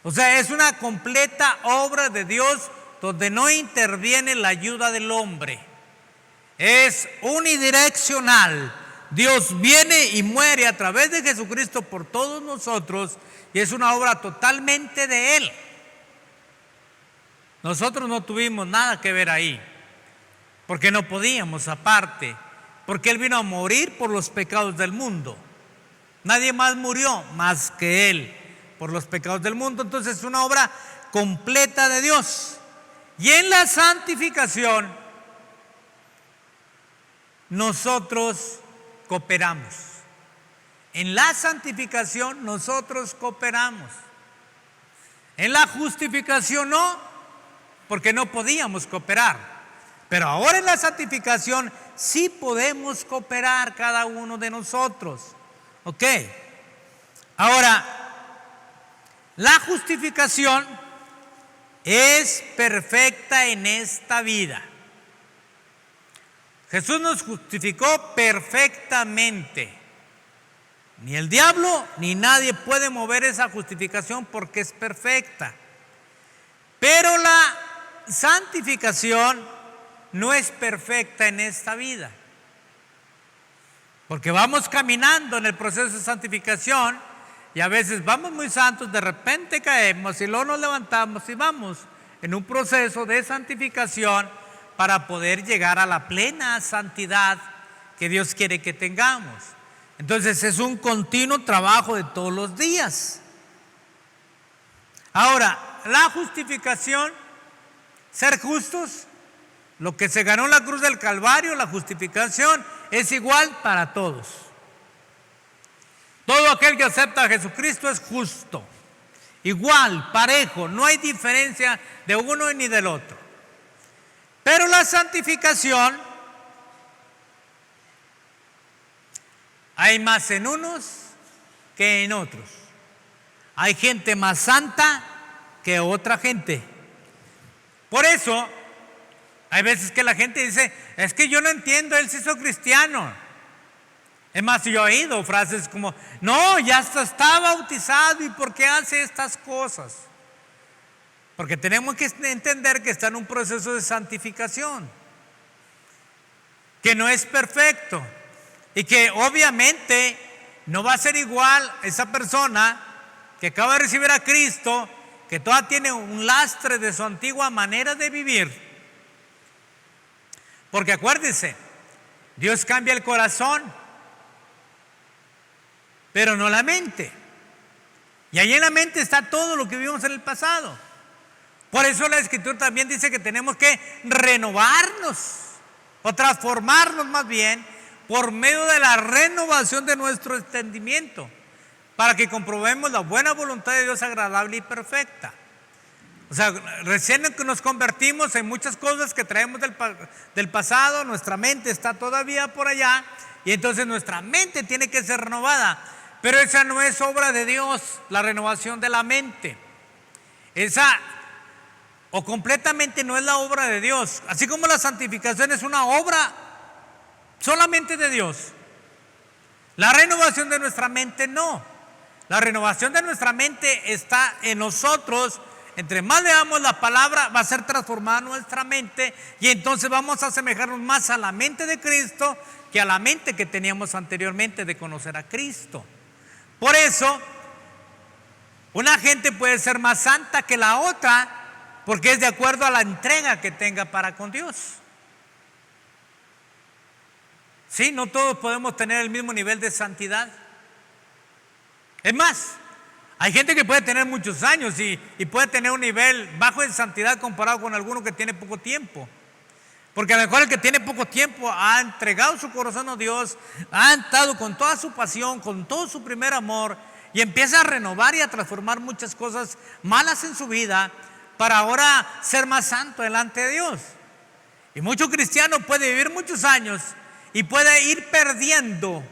O sea, es una completa obra de Dios donde no interviene la ayuda del hombre. Es unidireccional. Dios viene y muere a través de Jesucristo por todos nosotros y es una obra totalmente de Él. Nosotros no tuvimos nada que ver ahí, porque no podíamos aparte, porque Él vino a morir por los pecados del mundo. Nadie más murió más que Él por los pecados del mundo. Entonces es una obra completa de Dios. Y en la santificación nosotros cooperamos. En la santificación nosotros cooperamos. En la justificación no, porque no podíamos cooperar. Pero ahora en la santificación sí podemos cooperar cada uno de nosotros. ¿Ok? Ahora, la justificación es perfecta en esta vida. Jesús nos justificó perfectamente. Ni el diablo ni nadie puede mover esa justificación porque es perfecta. Pero la santificación no es perfecta en esta vida. Porque vamos caminando en el proceso de santificación y a veces vamos muy santos, de repente caemos y luego nos levantamos y vamos en un proceso de santificación para poder llegar a la plena santidad que Dios quiere que tengamos. Entonces es un continuo trabajo de todos los días. Ahora, la justificación, ser justos, lo que se ganó en la cruz del Calvario, la justificación, es igual para todos. Todo aquel que acepta a Jesucristo es justo, igual, parejo, no hay diferencia de uno ni del otro. Pero la santificación, hay más en unos que en otros. Hay gente más santa que otra gente. Por eso, hay veces que la gente dice, es que yo no entiendo, él se hizo cristiano. Es más, yo he oído frases como, no, ya está bautizado, ¿y por qué hace estas cosas? Porque tenemos que entender que está en un proceso de santificación, que no es perfecto y que obviamente no va a ser igual esa persona que acaba de recibir a Cristo, que todavía tiene un lastre de su antigua manera de vivir. Porque acuérdense, Dios cambia el corazón, pero no la mente. Y ahí en la mente está todo lo que vivimos en el pasado. Por eso la Escritura también dice que tenemos que renovarnos, o transformarnos más bien, por medio de la renovación de nuestro entendimiento, para que comprobemos la buena voluntad de Dios agradable y perfecta. O sea, recién que nos convertimos en muchas cosas que traemos del pasado, nuestra mente está todavía por allá, y entonces nuestra mente tiene que ser renovada. Pero esa no es obra de Dios, la renovación de la mente. Esa o completamente no es la obra de Dios. Así como la santificación es una obra solamente de Dios, la renovación de nuestra mente no. La renovación de nuestra mente está en nosotros. Entre más leamos la palabra, va a ser transformada nuestra mente, y entonces vamos a asemejarnos más a la mente de Cristo que a la mente que teníamos anteriormente de conocer a Cristo. Por eso, una gente puede ser más santa que la otra, porque es de acuerdo a la entrega que tenga para con Dios. Sí, no todos podemos tener el mismo nivel de santidad. Es más, hay gente que puede tener muchos años y puede tener un nivel bajo de santidad comparado con alguno que tiene poco tiempo. Porque a lo mejor el que tiene poco tiempo ha entregado su corazón a Dios, ha estado con toda su pasión, con todo su primer amor, y empieza a renovar y a transformar muchas cosas malas en su vida para ahora ser más santo delante de Dios. Y mucho cristiano puede vivir muchos años y puede ir perdiendo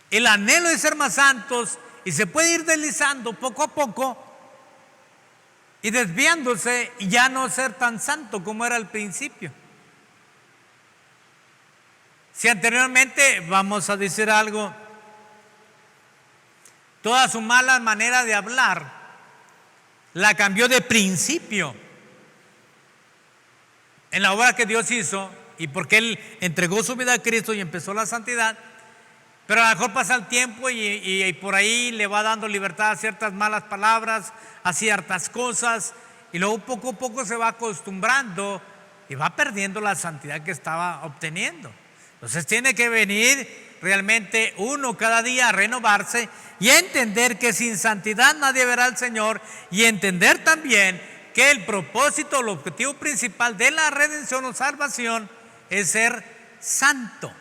el anhelo de ser más santos, y se puede ir deslizando poco a poco y desviándose y ya no ser tan santo como era al principio. Si anteriormente, vamos a decir algo, toda su mala manera de hablar la cambió de principio en la obra que Dios hizo, y porque Él entregó su vida a Cristo y empezó la santidad. Pero a lo mejor pasa el tiempo y por ahí le va dando libertad a ciertas malas palabras, a ciertas cosas, y luego poco a poco se va acostumbrando y va perdiendo la santidad que estaba obteniendo. Entonces tiene que venir realmente uno cada día a renovarse y a entender que sin santidad nadie verá al Señor, y entender también que el propósito, el objetivo principal de la redención o salvación es ser santo.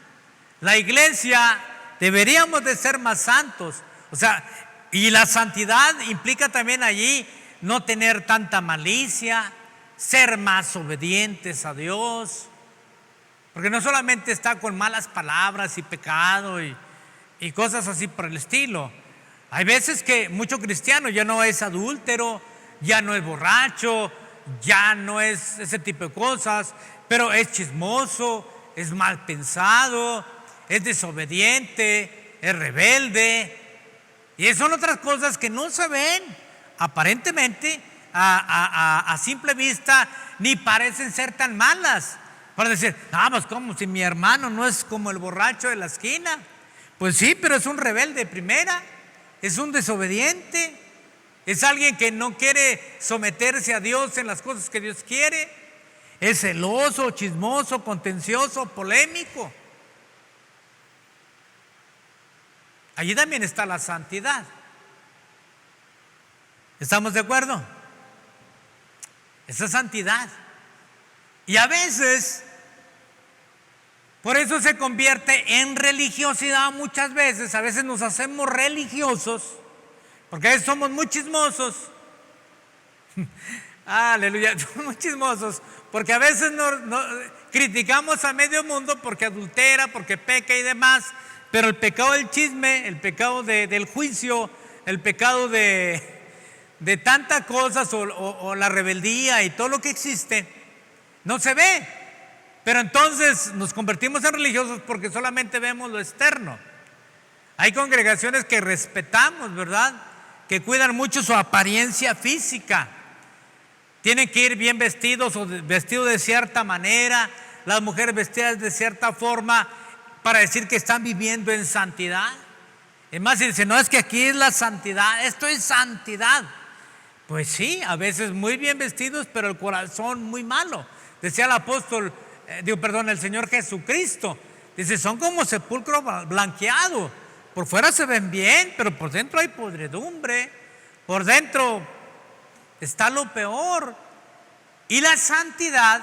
La iglesia deberíamos de ser más santos. O sea, y la santidad implica también allí no tener tanta malicia, ser más obedientes a Dios. Porque no solamente está con malas palabras y pecado y cosas así por el estilo. Hay veces que mucho cristiano ya no es adúltero, ya no es borracho, ya no es ese tipo de cosas, pero es chismoso, es mal pensado, es desobediente, es rebelde. Y son otras cosas que no se ven aparentemente a simple vista, ni parecen ser tan malas. Para decir, pues como si mi hermano no es como el borracho de la esquina. Pues sí, pero es un rebelde de primera, es un desobediente, es alguien que no quiere someterse a Dios en las cosas que Dios quiere, es celoso, chismoso, contencioso, polémico. Allí también está la santidad. ¿Estamos de acuerdo? Esa santidad. Y a veces, por eso se convierte en religiosidad muchas veces. A veces nos hacemos religiosos, porque a veces somos muy chismosos. Aleluya, somos muy chismosos, porque a veces criticamos a medio mundo porque adultera, porque peca y demás. Pero el pecado del chisme, el pecado del juicio, el pecado de tantas cosas, o la rebeldía y todo lo que existe, no se ve. Pero entonces nos convertimos en religiosos porque solamente vemos lo externo. Hay congregaciones que respetamos, ¿verdad?, que cuidan mucho su apariencia física. Tienen que ir bien vestidos o vestidos de cierta manera, las mujeres vestidas de cierta forma, para decir que están viviendo en santidad. Es más, si dice, no, es que aquí es la santidad, esto es santidad. Pues sí, a veces muy bien vestidos, pero el corazón muy malo. Decía el apóstol, el Señor Jesucristo, dice, son como sepulcro blanqueado. Por fuera se ven bien, pero por dentro hay podredumbre. Por dentro está lo peor. Y la santidad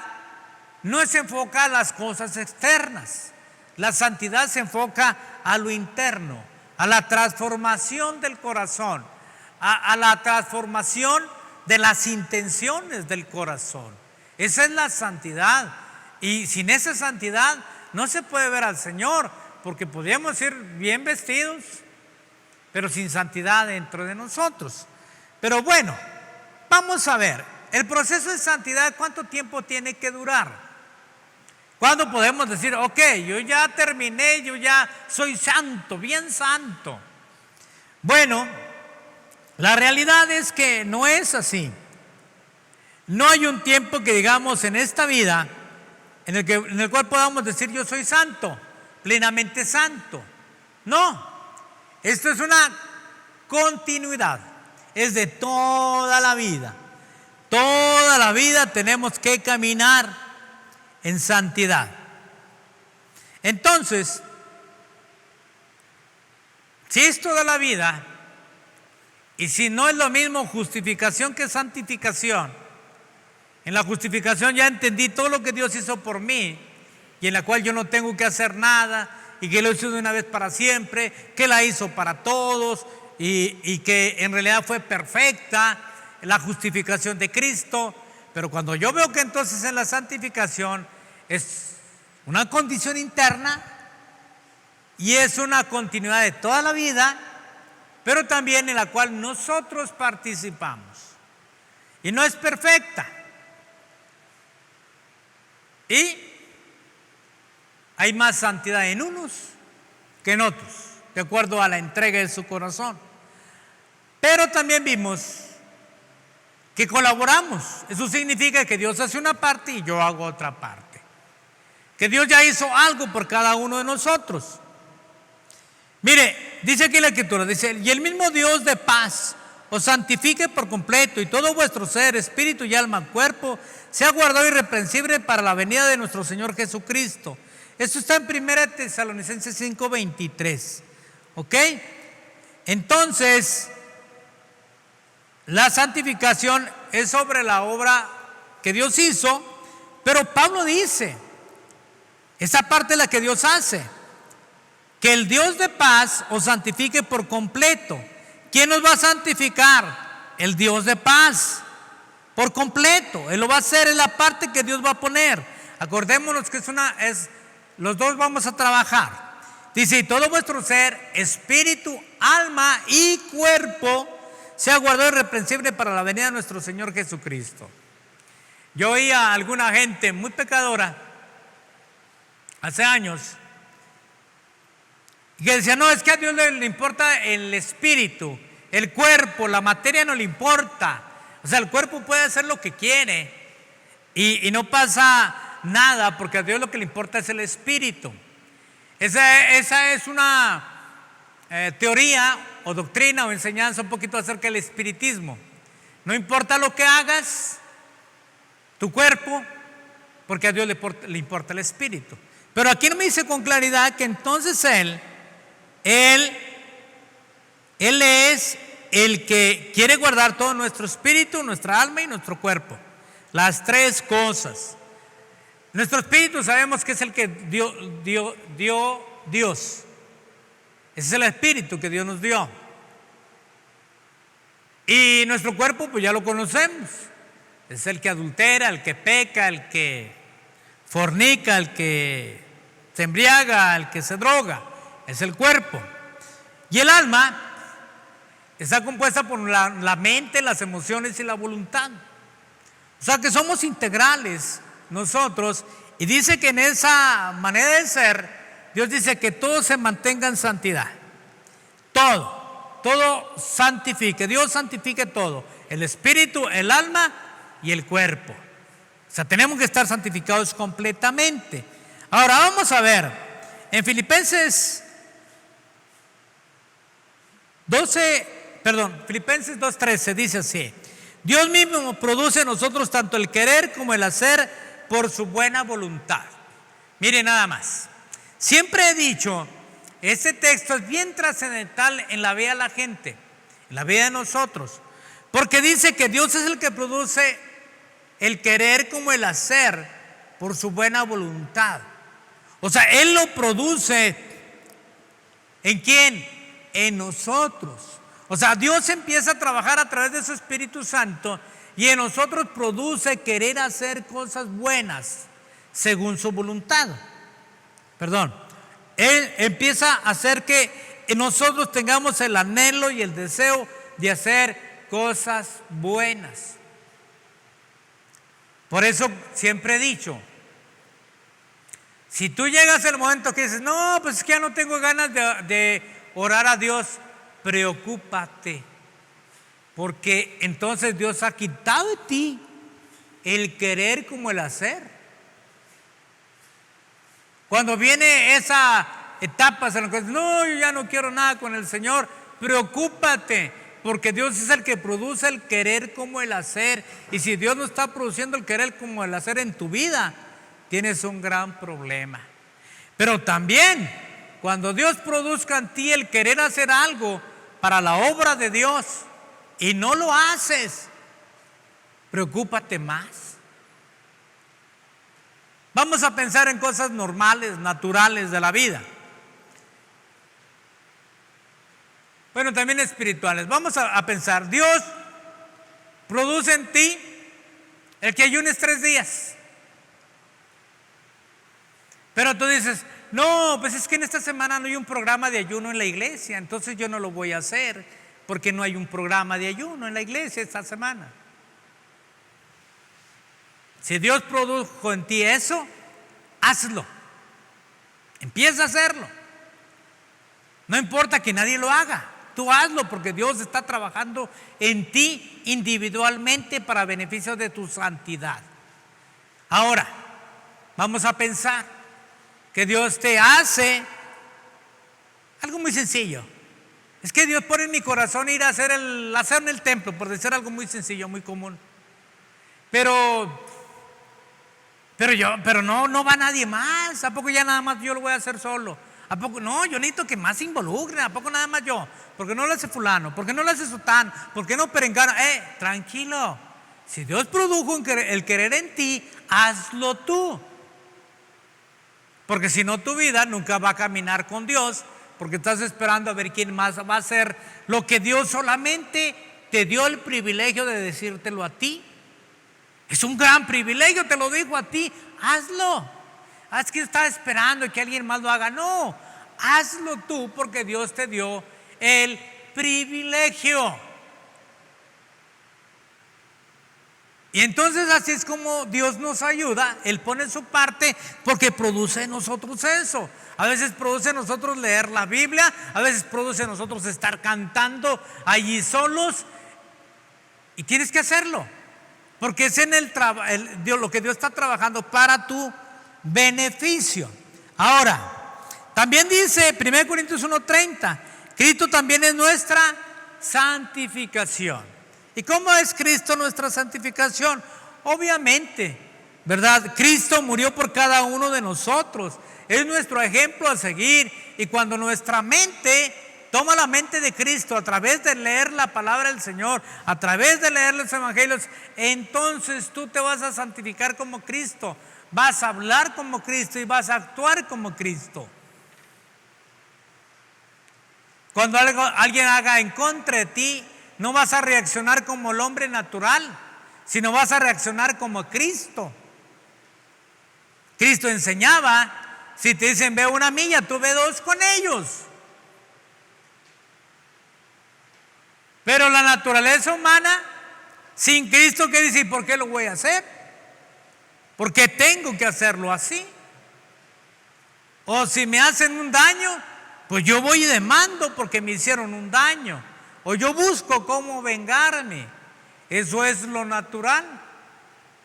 no se enfoca a las cosas externas. La santidad se enfoca a lo interno, a la transformación del corazón, a la transformación de las intenciones del corazón. Esa es la santidad. Y sin esa santidad no se puede ver al Señor, porque podríamos ir bien vestidos, pero sin santidad dentro de nosotros. Pero bueno, vamos a ver, el proceso de santidad, ¿cuánto tiempo tiene que durar? ¿Cuándo podemos decir, ok, yo ya terminé, yo ya soy santo, bien santo? Bueno, la realidad es que no es así. No hay un tiempo que digamos en esta vida en el cual podamos decir yo soy santo, plenamente santo. No, esto es una continuidad, es de toda la vida. Toda la vida tenemos que caminar en santidad. Entonces, si es toda la vida, y si no es lo mismo justificación que santificación, en la justificación ya entendí todo lo que Dios hizo por mí, y en la cual yo no tengo que hacer nada, y que lo hizo de una vez para siempre, que la hizo para todos, y que en realidad fue perfecta la justificación de Cristo. Pero cuando yo veo que entonces en la santificación es una condición interna y es una continuidad de toda la vida, pero también en la cual nosotros participamos, y no es perfecta, y hay más santidad en unos que en otros, de acuerdo a la entrega de su corazón. Pero también vimos que colaboramos. Eso significa que Dios hace una parte y yo hago otra parte. Que Dios ya hizo algo por cada uno de nosotros. Mire, dice aquí la Escritura, dice, y el mismo Dios de paz os santifique por completo, y todo vuestro ser, espíritu y alma, cuerpo, sea guardado irreprensible para la venida de nuestro Señor Jesucristo. Esto está en 1 Tesalonicenses 5:23. ¿Ok? Entonces, la santificación es sobre la obra que Dios hizo, pero Pablo dice, esa parte es la que Dios hace, que el Dios de paz os santifique por completo. ¿Quién nos va a santificar? El Dios de paz, por completo. Él lo va a hacer, es la parte que Dios va a poner. Acordémonos que los dos vamos a trabajar. Dice, y todo vuestro ser, espíritu, alma y cuerpo, sea guardado irreprensible para la venida de nuestro Señor Jesucristo. Yo oía a alguna gente muy pecadora hace años que decía, no, es que a Dios le importa el espíritu, el cuerpo, la materia no le importa. O sea, el cuerpo puede hacer lo que quiere y no pasa nada, porque a Dios lo que le importa es el espíritu. Esa es una teoría o doctrina o enseñanza un poquito acerca del espiritismo. No importa lo que hagas, tu cuerpo, porque a Dios le importa el espíritu. Pero aquí no me dice con claridad que entonces Él es el que quiere guardar todo nuestro espíritu, nuestra alma y nuestro cuerpo. Las tres cosas. Nuestro espíritu sabemos que es el que dio Dios. Ese es el espíritu que Dios nos dio. Y nuestro cuerpo, pues ya lo conocemos. Es el que adultera, el que peca, el que fornica, el que se embriaga, el que se droga. Es el cuerpo. Y el alma está compuesta por la mente, las emociones y la voluntad. O sea que somos integrales nosotros. Y dice que en esa manera de ser, Dios dice que todo se mantenga en santidad. Todo santifique. Dios santifique todo. El espíritu, el alma y el cuerpo. O sea, tenemos que estar santificados completamente. Ahora vamos a ver. En Filipenses Filipenses 2:13 dice así: Dios mismo produce en nosotros tanto el querer como el hacer por su buena voluntad. Miren nada más. Siempre he dicho, este texto es bien trascendental en la vida de la gente, en la vida de nosotros, porque dice que Dios es el que produce el querer como el hacer por su buena voluntad. O sea, Él lo produce. ¿En quién? En nosotros. O sea, Dios empieza a trabajar a través de su Espíritu Santo y en nosotros produce querer hacer cosas buenas según su voluntad. Él empieza a hacer que nosotros tengamos el anhelo y el deseo de hacer cosas buenas. Por eso siempre he dicho, si tú llegas al momento que dices, no, pues es que ya no tengo ganas de orar a Dios, preocúpate, porque entonces Dios ha quitado de ti el querer como el hacer. Cuando viene esa etapa en la que dices, no, yo ya no quiero nada con el Señor, preocúpate, porque Dios es el que produce el querer como el hacer. Y si Dios no está produciendo el querer como el hacer en tu vida, tienes un gran problema. Pero también, cuando Dios produzca en ti el querer hacer algo para la obra de Dios y no lo haces, preocúpate más. Vamos a pensar en cosas normales, naturales de la vida. Bueno, también espirituales. Vamos a pensar, Dios produce en ti el que ayunes 3 días. Pero tú dices, no, pues es que en esta semana no hay un programa de ayuno en la iglesia, entonces yo no lo voy a hacer porque no hay un programa de ayuno en la iglesia esta semana. Si Dios produjo en ti eso, hazlo. Empieza a hacerlo. No importa que nadie lo haga, tú hazlo porque Dios está trabajando en ti individualmente para beneficio de tu santidad. Ahora, vamos a pensar que Dios te hace algo muy sencillo. Es que Dios pone en mi corazón ir a hacer el aseo en el templo, por decir algo muy sencillo, muy común. Pero no va nadie más. ¿A poco ya nada más yo lo voy a hacer solo? ¿A poco? No, yo necesito que más se involucren. ¿A poco nada más yo? ¿Por qué no lo hace fulano? ¿Por qué no lo hace sutano? ¿Por qué no perengano? Tranquilo. Si Dios produjo el querer en ti, hazlo tú. Porque si no, tu vida nunca va a caminar con Dios, porque estás esperando a ver quién más va a hacer lo que Dios solamente te dio el privilegio de decírtelo a ti. Es un gran privilegio, te lo digo a ti, hazlo. Es que estás esperando que alguien más lo haga. No, hazlo tú porque Dios te dio el privilegio. Y entonces así es como Dios nos ayuda. Él pone su parte porque produce en nosotros eso. A veces produce en nosotros leer la Biblia, a veces produce en nosotros estar cantando allí solos. Y tienes que hacerlo, porque es en lo que Dios está trabajando para tu beneficio. Ahora, también dice 1 Corintios 1:30, Cristo también es nuestra santificación. ¿Y cómo es Cristo nuestra santificación? Obviamente, ¿verdad? Cristo murió por cada uno de nosotros. Es nuestro ejemplo a seguir. Y cuando nuestra mente toma la mente de Cristo a través de leer la palabra del Señor, a través de leer los evangelios, entonces tú te vas a santificar como Cristo. Vas a hablar como Cristo y vas a actuar como Cristo. Cuando alguien haga en contra de ti, no vas a reaccionar como el hombre natural, sino vas a reaccionar como Cristo. Cristo enseñaba, si te dicen ve 1 milla, tú ve 2 con ellos. Pero la naturaleza humana, sin Cristo, ¿qué dice? ¿Por qué lo voy a hacer? ¿Por qué tengo que hacerlo así? O si me hacen un daño, pues yo voy y demando porque me hicieron un daño. O yo busco cómo vengarme. Eso es lo natural.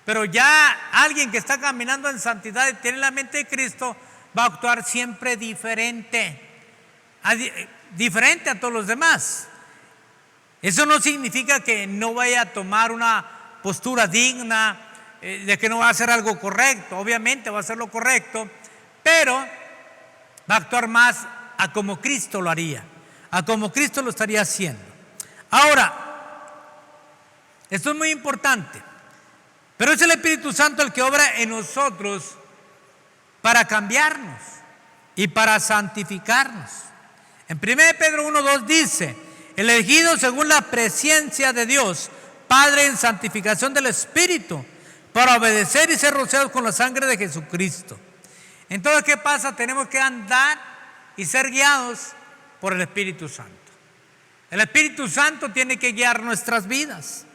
Pero ya alguien que está caminando en santidad y tiene la mente de Cristo va a actuar siempre diferente a todos los demás. Eso no significa que no vaya a tomar una postura digna, de que no va a hacer algo correcto. Obviamente va a hacer lo correcto, pero va a actuar más a como Cristo lo haría, a como Cristo lo estaría haciendo. Ahora, esto es muy importante, pero es el Espíritu Santo el que obra en nosotros para cambiarnos y para santificarnos. En 1 Pedro 1:2 dice: elegidos según la presencia de Dios, Padre, en santificación del Espíritu, para obedecer y ser rociados con la sangre de Jesucristo. Entonces, ¿qué pasa? Tenemos que andar y ser guiados por el Espíritu Santo. El Espíritu Santo tiene que guiar nuestras vidas.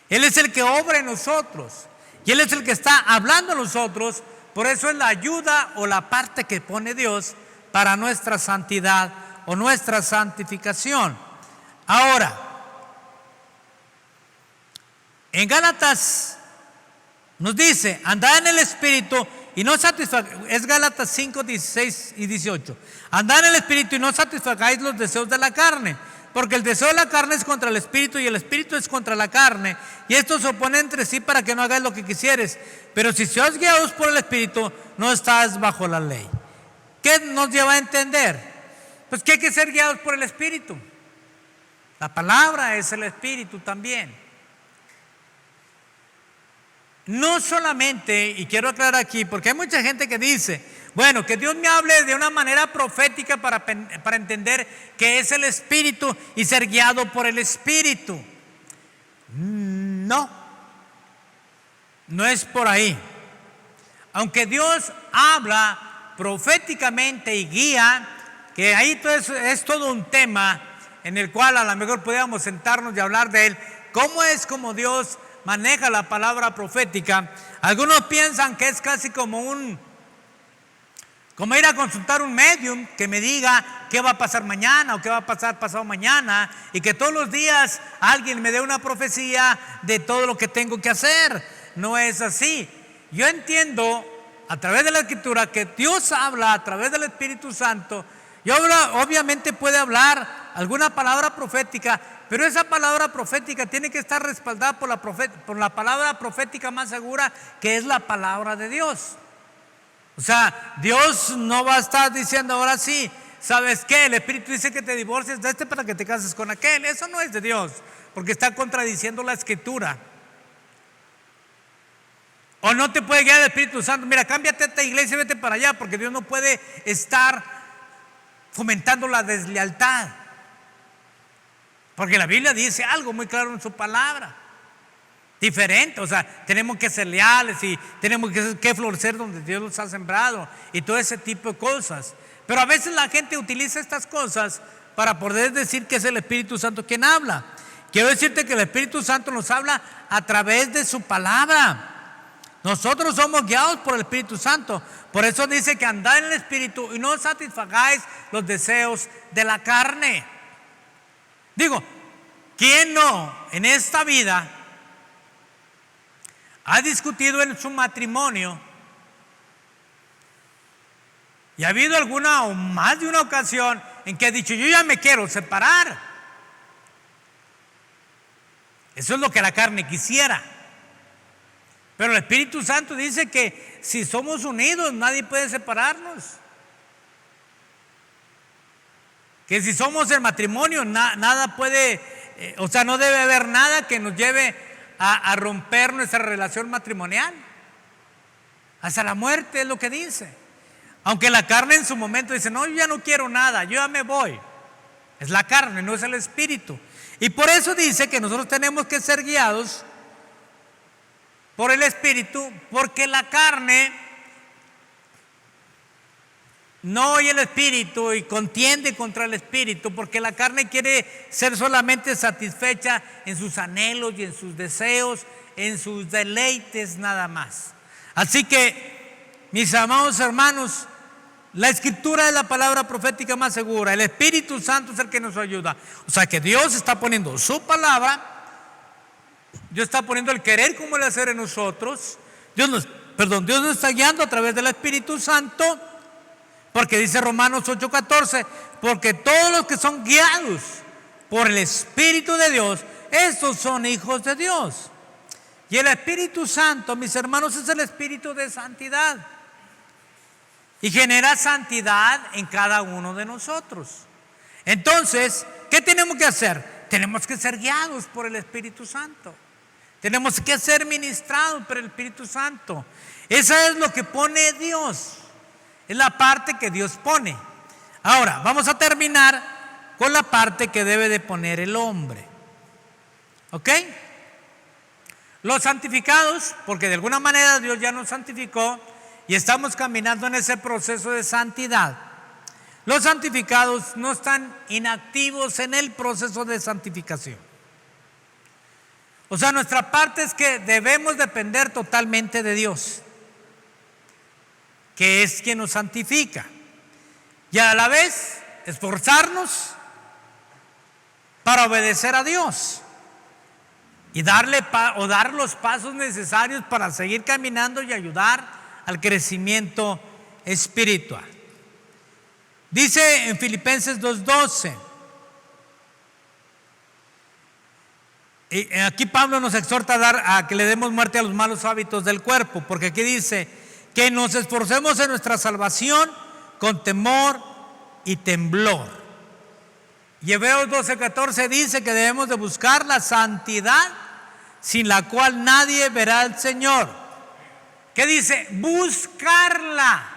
Él es el que obra en nosotros y Él es el que está hablando a nosotros. Por eso es la ayuda o la parte que pone Dios para nuestra santidad o nuestra santificación. Ahora, en Gálatas nos dice: andad en el Espíritu y no satisfagáis. Es Gálatas 5, 16 y 18. Andad en el Espíritu y no satisfagáis los deseos de la carne, porque el deseo de la carne es contra el Espíritu y el Espíritu es contra la carne, y estos se oponen entre sí para que no hagáis lo que quisieres. Pero si sois guiados por el Espíritu, no estáis bajo la ley. ¿Qué nos lleva a entender? Pues que hay que ser guiados por el Espíritu. La palabra es el Espíritu también. No solamente, y quiero aclarar aquí, porque hay mucha gente que dice: bueno, que Dios me hable de una manera profética para entender que es el Espíritu y ser guiado por el Espíritu. No es por ahí. Aunque Dios habla proféticamente y guía, que ahí es todo un tema en el cual a lo mejor podríamos sentarnos y hablar de él. ¿Cómo es como Dios maneja la palabra profética? Algunos piensan que es casi como ir a consultar un medium que me diga qué va a pasar mañana o qué va a pasar pasado mañana, y que todos los días alguien me dé una profecía de todo lo que tengo que hacer. No es así. Yo entiendo a través de la Escritura que Dios habla a través del Espíritu Santo, y obviamente puede hablar alguna palabra profética, pero esa palabra profética tiene que estar respaldada por la palabra profética más segura, que es la palabra de Dios. O sea, Dios no va a estar diciendo: ahora sí, ¿sabes qué? El Espíritu dice que te divorcies de este para que te cases con aquel. Eso no es de Dios, porque está contradiciendo la Escritura. O no te puede guiar el Espíritu Santo: mira, cámbiate a esta iglesia y vete para allá, porque Dios no puede estar fomentando la deslealtad. Porque la Biblia dice algo muy claro en su palabra. Diferente, o sea, tenemos que ser leales y tenemos que florecer donde Dios los ha sembrado y todo ese tipo de cosas. Pero a veces la gente utiliza estas cosas para poder decir que es el Espíritu Santo quien habla. Quiero decirte que el Espíritu Santo nos habla a través de su palabra. Nosotros somos guiados por el Espíritu Santo. Por eso dice que andad en el Espíritu y no satisfagáis los deseos de la carne. Digo, ¿quién no en esta vida ha discutido en su matrimonio y ha habido alguna o más de una ocasión en que ha dicho: yo ya me quiero separar? Eso es lo que la carne quisiera. Pero el Espíritu Santo dice que si somos unidos, nadie puede separarnos. Que si somos el matrimonio, nada puede, o sea, no debe haber nada que nos lleve a romper nuestra relación matrimonial. Hasta la muerte es lo que dice. Aunque la carne en su momento dice: no, yo ya no quiero nada, yo ya me voy. Es la carne, no es el Espíritu. Y por eso dice que nosotros tenemos que ser guiados por el Espíritu, porque la carne no oye el Espíritu y contiende contra el Espíritu, porque la carne quiere ser solamente satisfecha en sus anhelos y en sus deseos, en sus deleites nada más. Así que, mis amados hermanos, la Escritura es la palabra profética más segura. El Espíritu Santo es el que nos ayuda. O sea que Dios está poniendo su palabra, Dios está poniendo el querer como el hacer en nosotros. Dios nos está guiando a través del Espíritu Santo, porque dice Romanos 8:14: porque todos los que son guiados por el Espíritu de Dios, estos son hijos de Dios. Y el Espíritu Santo, mis hermanos, es el Espíritu de santidad. Y genera santidad en cada uno de nosotros. Entonces, ¿qué tenemos que hacer? Tenemos que ser guiados por el Espíritu Santo. Tenemos que ser ministrados por el Espíritu Santo. Eso es lo que pone Dios. Es la parte que Dios pone. Ahora, vamos a terminar con la parte que debe de poner el hombre. ¿Ok? Los santificados, porque de alguna manera Dios ya nos santificó y estamos caminando en ese proceso de santidad. Los santificados no están inactivos en el proceso de santificación. O sea, nuestra parte es que debemos depender totalmente de Dios, que es quien nos santifica. Y a la vez esforzarnos para obedecer a Dios y dar los pasos necesarios para seguir caminando y ayudar al crecimiento espiritual. Dice en Filipenses 2:12, y aquí Pablo nos exhorta a que le demos muerte a los malos hábitos del cuerpo, porque aquí dice que nos esforcemos en nuestra salvación con temor y temblor. Y Hebreos 12:14 dice que debemos de buscar la santidad sin la cual nadie verá al Señor. ¿Qué dice? Buscarla.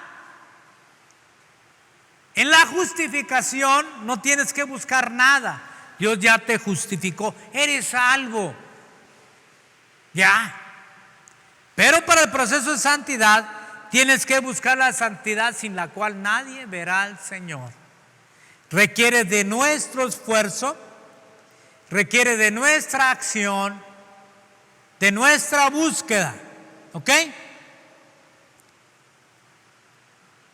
En la justificación no tienes que buscar nada. Dios ya te justificó. Eres salvo. Ya. Pero para el proceso de santidad tienes que buscar la santidad sin la cual nadie verá al Señor. Requiere de nuestro esfuerzo, requiere de nuestra acción, de nuestra búsqueda. ¿Ok?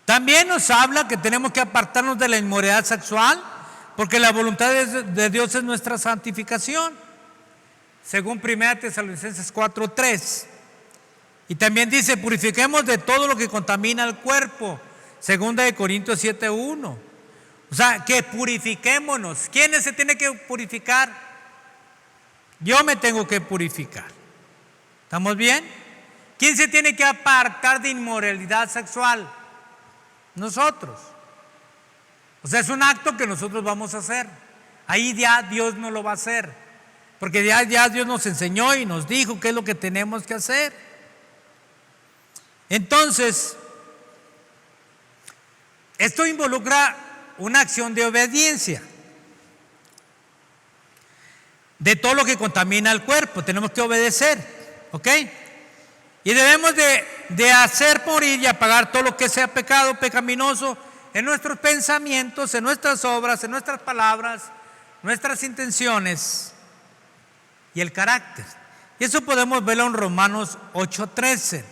También nos habla que tenemos que apartarnos de la inmoralidad sexual, porque la voluntad de Dios es nuestra santificación, según 1 Tesalonicenses 4:3. Y también dice, purifiquemos de todo lo que contamina el cuerpo, 2 Corintios 7:1. O sea, que purifiquémonos. ¿Quién se tiene que purificar? Yo me tengo que purificar. ¿Estamos bien? ¿Quién se tiene que apartar de inmoralidad sexual? Nosotros. O sea, es un acto que nosotros vamos a hacer. Ahí ya Dios no lo va a hacer, porque ya Dios nos enseñó y nos dijo qué es lo que tenemos que hacer. Entonces, esto involucra una acción de obediencia de todo lo que contamina el cuerpo. Tenemos que obedecer, ¿ok? Y debemos de hacer morir y apagar todo lo que sea pecado, pecaminoso en nuestros pensamientos, en nuestras obras, en nuestras palabras, nuestras intenciones y el carácter. Y eso podemos verlo en Romanos 8:13.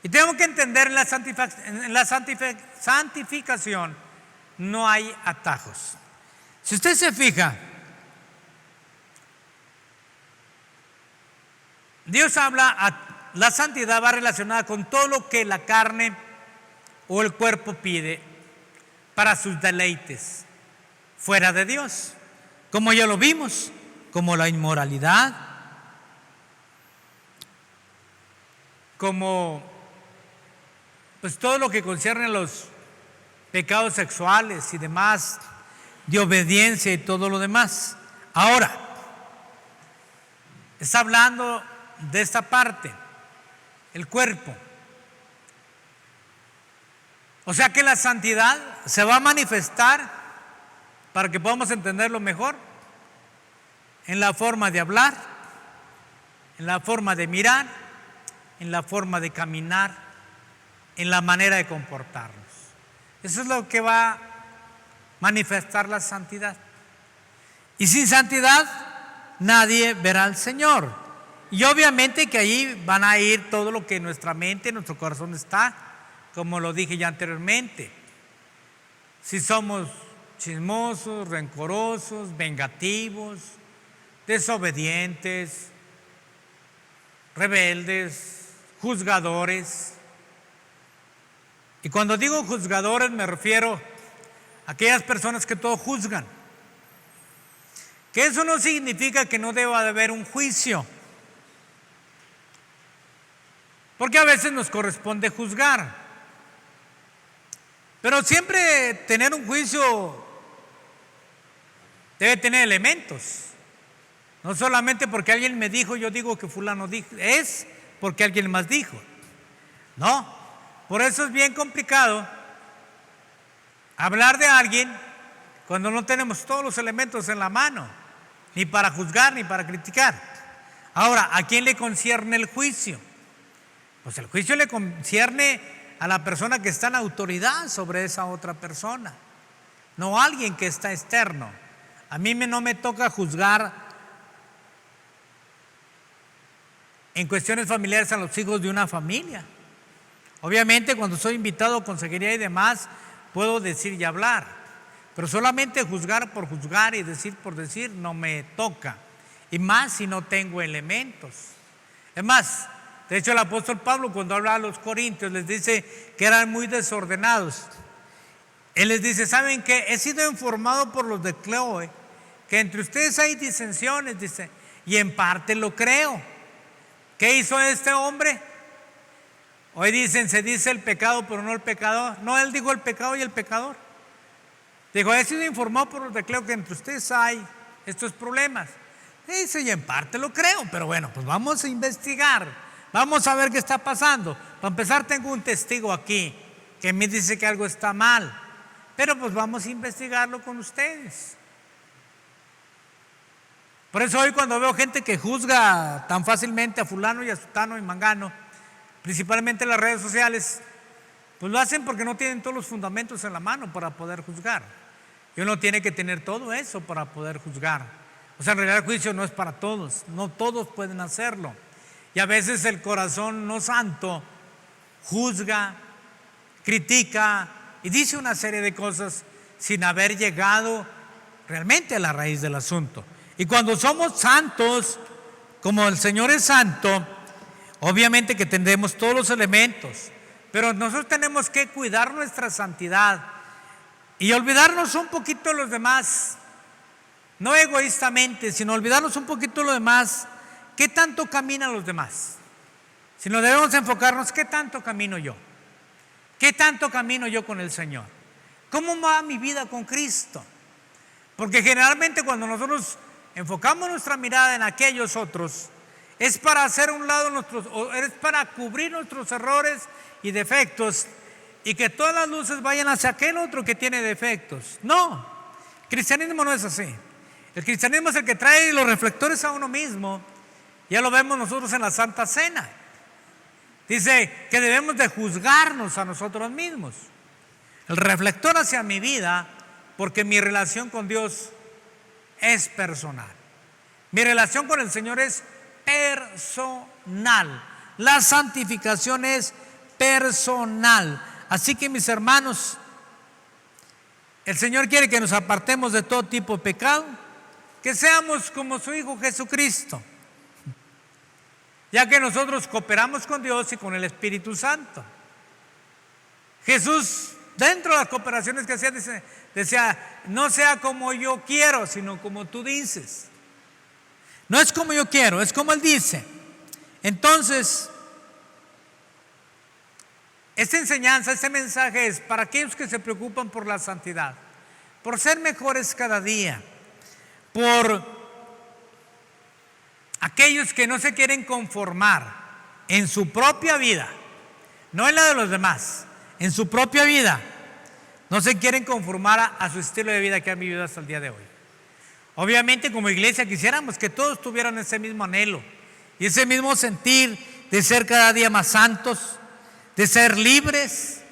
Y tenemos que entender en la santificación no hay atajos. Si usted se fija, Dios habla, la santidad va relacionada con todo lo que la carne o el cuerpo pide para sus deleites fuera de Dios, como ya lo vimos, como la inmoralidad, como pues todo lo que concierne a los pecados sexuales y demás, de obediencia y todo lo demás. Ahora, está hablando de esta parte, el cuerpo. O sea que la santidad se va a manifestar, para que podamos entenderlo mejor, en la forma de hablar, en la forma de mirar, en la forma de caminar, en la manera de comportarnos. Eso es lo que va a manifestar la santidad. Y sin santidad nadie verá al Señor. Y obviamente que ahí van a ir todo lo que en nuestra mente, en nuestro corazón está, como lo dije ya anteriormente. Si somos chismosos, rencorosos, vengativos, desobedientes, rebeldes, juzgadores. Y cuando digo juzgadores me refiero a aquellas personas que todo juzgan. Que eso no significa que no deba de haber un juicio. Porque a veces nos corresponde juzgar. Pero siempre tener un juicio debe tener elementos. No solamente porque alguien me dijo, yo digo que fulano dijo. Es porque alguien más dijo. No. Por eso es bien complicado hablar de alguien cuando no tenemos todos los elementos en la mano, ni para juzgar ni para criticar. Ahora, ¿a quién le concierne el juicio? Pues el juicio le concierne a la persona que está en autoridad sobre esa otra persona, no a alguien que está externo. A mí no me toca juzgar en cuestiones familiares a los hijos de una familia. Obviamente cuando soy invitado a consejería y demás, puedo decir y hablar, pero solamente juzgar por juzgar y decir por decir no me toca, y más si no tengo elementos. Es más, de hecho el apóstol Pablo cuando habla a los corintios les dice que eran muy desordenados. Él les dice, ¿saben qué? He sido informado por los de Cloe que entre ustedes hay disensiones, dice, y en parte lo creo. ¿Qué hizo este hombre? Hoy dicen, se dice el pecado, pero no el pecador. No, él dijo el pecado y el pecador. Dijo, he sido informado por los de Cleo que entre ustedes hay estos problemas. Dice, y en parte lo creo, pero bueno, pues vamos a investigar. Vamos a ver qué está pasando. Para empezar, tengo un testigo aquí que me dice que algo está mal. Pero pues vamos a investigarlo con ustedes. Por eso hoy cuando veo gente que juzga tan fácilmente a fulano y a sutano y mangano, principalmente en las redes sociales, pues lo hacen porque no tienen todos los fundamentos en la mano para poder juzgar. Y uno tiene que tener todo eso para poder juzgar. O sea, en realidad el juicio no es para todos, no todos pueden hacerlo. Y a veces el corazón no santo juzga, critica y dice una serie de cosas sin haber llegado realmente a la raíz del asunto. Y cuando somos santos, como el Señor es santo, obviamente que tendremos todos los elementos, pero nosotros tenemos que cuidar nuestra santidad y olvidarnos un poquito de los demás, no egoístamente, sino olvidarnos un poquito de los demás. ¿Qué tanto caminan los demás? Si nos debemos enfocarnos, ¿qué tanto camino yo? ¿Qué tanto camino yo con el Señor? ¿Cómo va mi vida con Cristo? Porque generalmente cuando nosotros enfocamos nuestra mirada en aquellos otros, es para hacer a un lado es para cubrir nuestros errores y defectos y que todas las luces vayan hacia aquel otro que tiene defectos. No, el cristianismo no es así. El cristianismo es el que trae los reflectores a uno mismo. Ya lo vemos nosotros en la Santa Cena. Dice que debemos de juzgarnos a nosotros mismos. El reflector hacia mi vida, porque mi relación con Dios es personal. Mi relación con el Señor es personal. La santificación es personal. Así que mis hermanos, el Señor quiere que nos apartemos de todo tipo de pecado, que seamos como su Hijo Jesucristo, ya que nosotros cooperamos con Dios y con el Espíritu Santo. Jesús, dentro de las cooperaciones que hacía, decía, no sea como yo quiero, sino como tú dices. No es como yo quiero, es como Él dice. Entonces, esta enseñanza, este mensaje es para aquellos que se preocupan por la santidad, por ser mejores cada día, por aquellos que no se quieren conformar en su propia vida, no en la de los demás, en su propia vida, no se quieren conformar a su estilo de vida que han vivido hasta el día de hoy. Obviamente como iglesia quisiéramos que todos tuvieran ese mismo anhelo y ese mismo sentir de ser cada día más santos, de ser libres,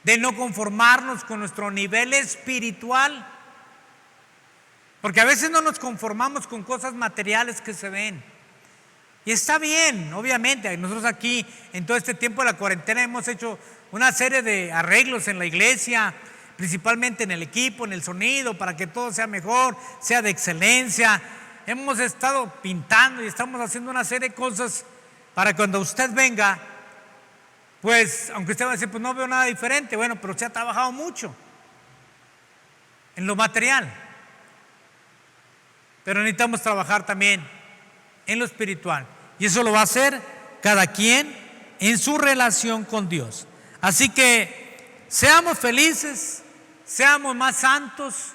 de no conformarnos con nuestro nivel espiritual, porque a veces no nos conformamos con cosas materiales que se ven. Y está bien, obviamente, nosotros aquí en todo este tiempo de la cuarentena hemos hecho una serie de arreglos en la iglesia, principalmente en el equipo, en el sonido, para que todo sea mejor, sea de excelencia. Hemos estado pintando y estamos haciendo una serie de cosas para cuando usted venga, pues, aunque usted va a decir, pues no veo nada diferente, bueno, pero se ha trabajado mucho en lo material. pero necesitamos trabajar también en lo espiritual. Y eso lo va a hacer cada quien en su relación con Dios. Así que seamos felices, seamos más santos,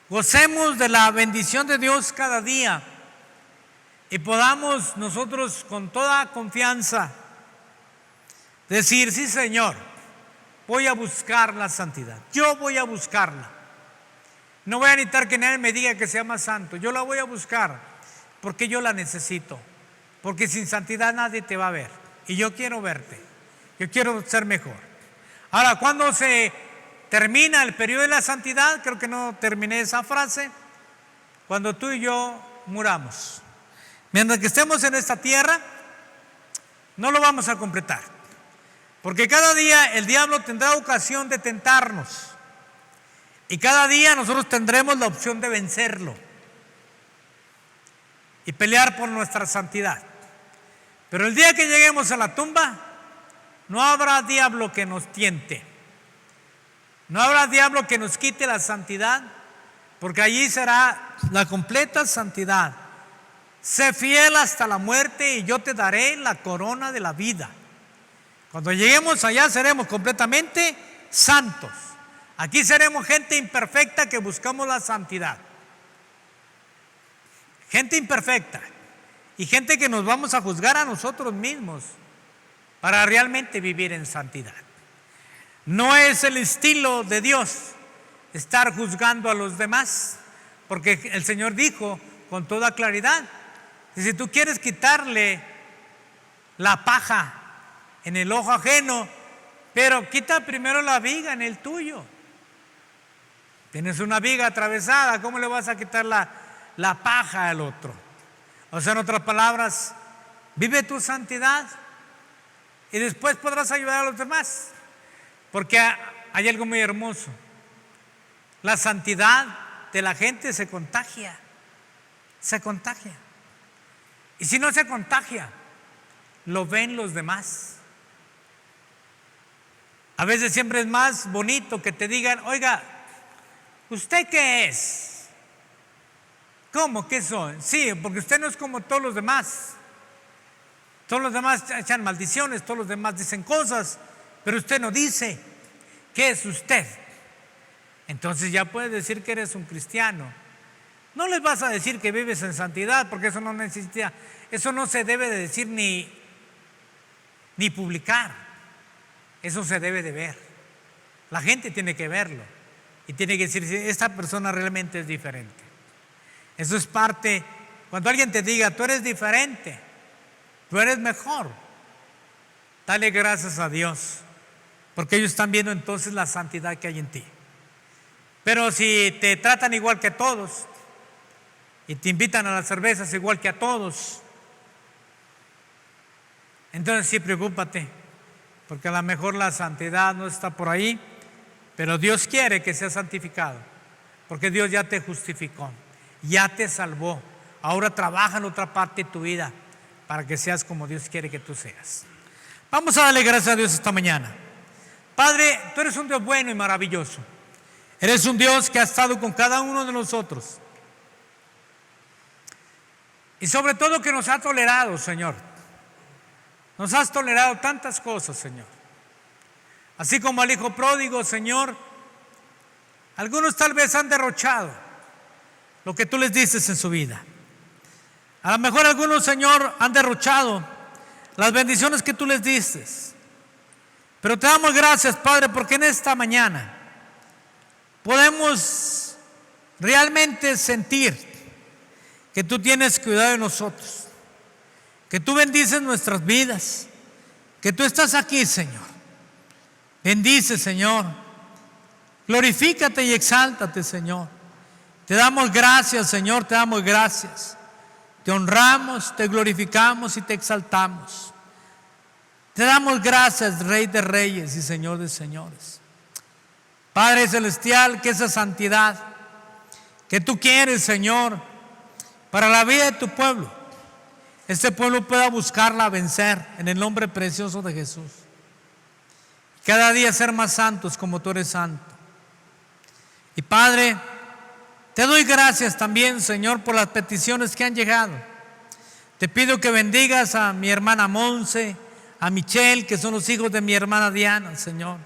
gocemos de la bendición de Dios cada día y podamos nosotros con toda confianza decir: sí, Señor, voy a buscar la santidad, yo voy a buscarla. No voy a necesitar que nadie me diga que sea más santo, yo la voy a buscar porque yo la necesito, porque sin santidad nadie te va a ver y yo quiero verte, yo quiero ser mejor. Ahora, ¿cuándo se termina el periodo de la santidad? Creo que no terminé esa frase. Cuando tú y yo muramos. Mientras que estemos en esta tierra, no lo vamos a completar, porque cada día el diablo tendrá ocasión de tentarnos y cada día nosotros tendremos la opción de vencerlo y pelear por nuestra santidad. Pero el día que lleguemos a la tumba, no habrá diablo que nos tiente, no habrá diablo que nos quite la santidad, porque allí será la completa santidad. Sé fiel hasta la muerte y yo te daré la corona de la vida. Cuando lleguemos allá seremos completamente santos. Aquí seremos gente imperfecta que buscamos la santidad. Gente imperfecta y gente que nos vamos a juzgar a nosotros mismos para realmente vivir en santidad. No es el estilo de Dios estar juzgando a los demás, porque el Señor dijo con toda claridad: y si tú quieres quitarle la paja en el ojo ajeno, pero quita primero la viga en el tuyo. Tienes una viga atravesada, ¿cómo le vas a quitar la paja al otro? O sea, en otras palabras, vive tu santidad y después podrás ayudar a los demás. Porque hay algo muy hermoso. La santidad de la gente se contagia. Se contagia. Y si no se contagia, lo ven los demás. A veces siempre es más bonito que te digan: oiga, ¿usted qué es? ¿Cómo? ¿Qué soy? Sí, porque usted no es como todos los demás. Todos los demás echan maldiciones, todos los demás dicen cosas, pero usted no dice. ¿Qué es usted? Entonces ya puedes decir que eres un cristiano. No les vas a decir que vives en santidad, porque eso no necesita, eso no se debe de decir ni publicar. Eso se debe de ver. La gente tiene que verlo y tiene que decir si esta persona realmente es diferente. Eso es parte. Cuando alguien te diga: tú eres diferente, tú eres mejor, dale gracias a Dios, porque ellos están viendo entonces la santidad que hay en ti. Pero si te tratan igual que todos y te invitan a las cervezas igual que a todos, entonces sí, preocúpate, porque a lo mejor la santidad no está por ahí, pero Dios quiere que seas santificado, porque Dios ya te justificó, ya te salvó. Ahora trabaja en otra parte de tu vida para que seas como Dios quiere que tú seas. Vamos a darle gracias a Dios esta mañana. Padre, tú eres un Dios bueno y maravilloso. Eres un Dios que ha estado con cada uno de nosotros. Y sobre todo que nos ha tolerado, Señor. Nos has tolerado tantas cosas, Señor. Así como al hijo pródigo, Señor, algunos tal vez han derrochado lo que tú les dices en su vida. A lo mejor algunos, Señor, han derrochado las bendiciones que tú les dices. Pero te damos gracias, Padre, porque en esta mañana podemos realmente sentir que tú tienes cuidado de nosotros, que tú bendices nuestras vidas, que tú estás aquí, Señor. Bendice, Señor. Glorifícate y exáltate, Señor. Te damos gracias, Señor, te damos gracias. Te honramos, te glorificamos y te exaltamos. Te damos gracias, Rey de Reyes y Señor de Señores. Padre Celestial, que esa santidad que tú quieres, Señor, para la vida de tu pueblo, este pueblo pueda buscarla vencer en el nombre precioso de Jesús. Cada día ser más santos como tú eres santo. Y Padre, Te doy gracias también, Señor, por las peticiones que han llegado. Te pido que bendigas a mi hermana Monse, a Michelle, que son los hijos de mi hermana Diana, Señor.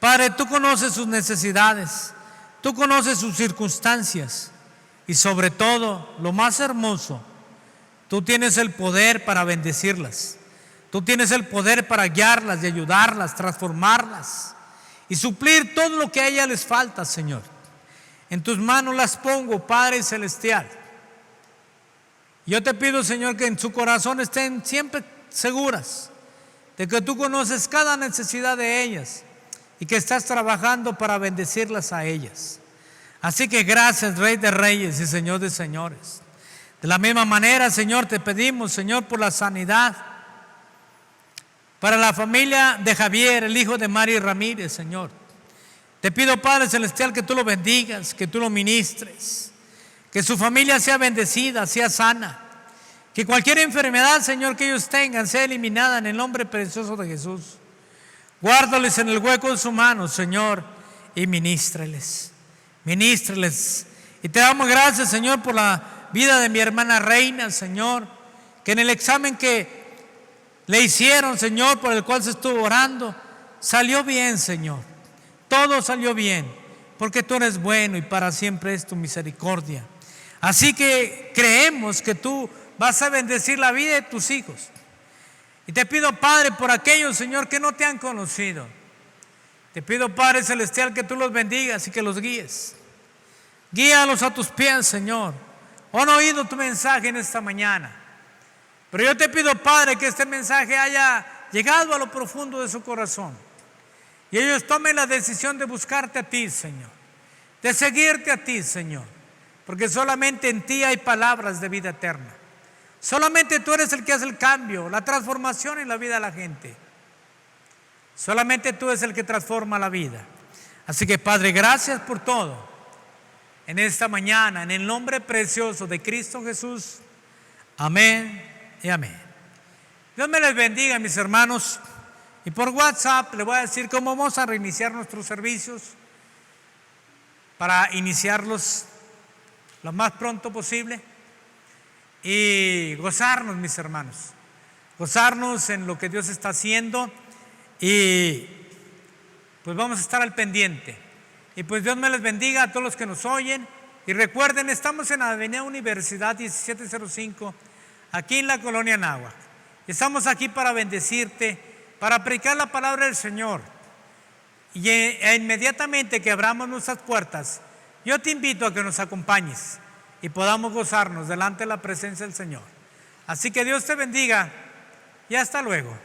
Padre, tú conoces sus necesidades, tú conoces sus circunstancias y sobre todo, lo más hermoso, tú tienes el poder para bendecirlas. Tú tienes el poder para guiarlas y ayudarlas, transformarlas y suplir todo lo que a ellas les falta, Señor. En tus manos las pongo, Padre Celestial. Yo te pido, Señor, que en su corazón estén siempre seguras de que tú conoces cada necesidad de ellas y que estás trabajando para bendecirlas a ellas. Así que gracias, Rey de Reyes y Señor de Señores. De la misma manera, Señor, te pedimos, Señor, por la sanidad para la familia de Javier, el hijo de Mari Ramírez, Señor. Te pido, Padre Celestial, que tú lo bendigas, que tú lo ministres, que su familia sea bendecida, sea sana, que cualquier enfermedad, Señor, que ellos tengan sea eliminada en el nombre precioso de Jesús. Guárdales en el hueco de su mano, Señor, y ministreles. Y te damos gracias, Señor, por la vida de mi hermana Reina, Señor, que en el examen que le hicieron, Señor, por el cual se estuvo orando, salió bien, Señor. Todo salió bien, porque tú eres bueno y para siempre es tu misericordia. Así que creemos que tú vas a bendecir la vida de tus hijos. Y te pido, Padre, por aquellos, Señor, que no te han conocido. Te pido, Padre Celestial, que tú los bendigas y que los guíes. Guíalos a tus pies, Señor. Han oído tu mensaje en esta mañana. Pero yo te pido, Padre, que este mensaje haya llegado a lo profundo de su corazón. Y ellos tomen la decisión de buscarte a ti, Señor. De seguirte a ti, Señor. Porque solamente en ti hay palabras de vida eterna. Solamente tú eres el que hace el cambio, la transformación en la vida de la gente. Solamente tú eres el que transforma la vida. Así que, Padre, gracias por todo. En esta mañana, en el nombre precioso de Cristo Jesús. Amén y amén. Dios me les bendiga, mis hermanos. Y por WhatsApp le voy a decir cómo vamos a reiniciar nuestros servicios para iniciarlos lo más pronto posible y gozarnos, mis hermanos. Gozarnos en lo que Dios está haciendo y pues vamos a estar al pendiente. Y pues Dios me les bendiga a todos los que nos oyen. Y recuerden, estamos en la Avenida Universidad 1705, aquí en la Colonia Anáhuac. Estamos aquí para bendecirte, para predicar la palabra del Señor. Y inmediatamente que abramos nuestras puertas, yo te invito a que nos acompañes y podamos gozarnos delante de la presencia del Señor. Así que Dios te bendiga y hasta luego.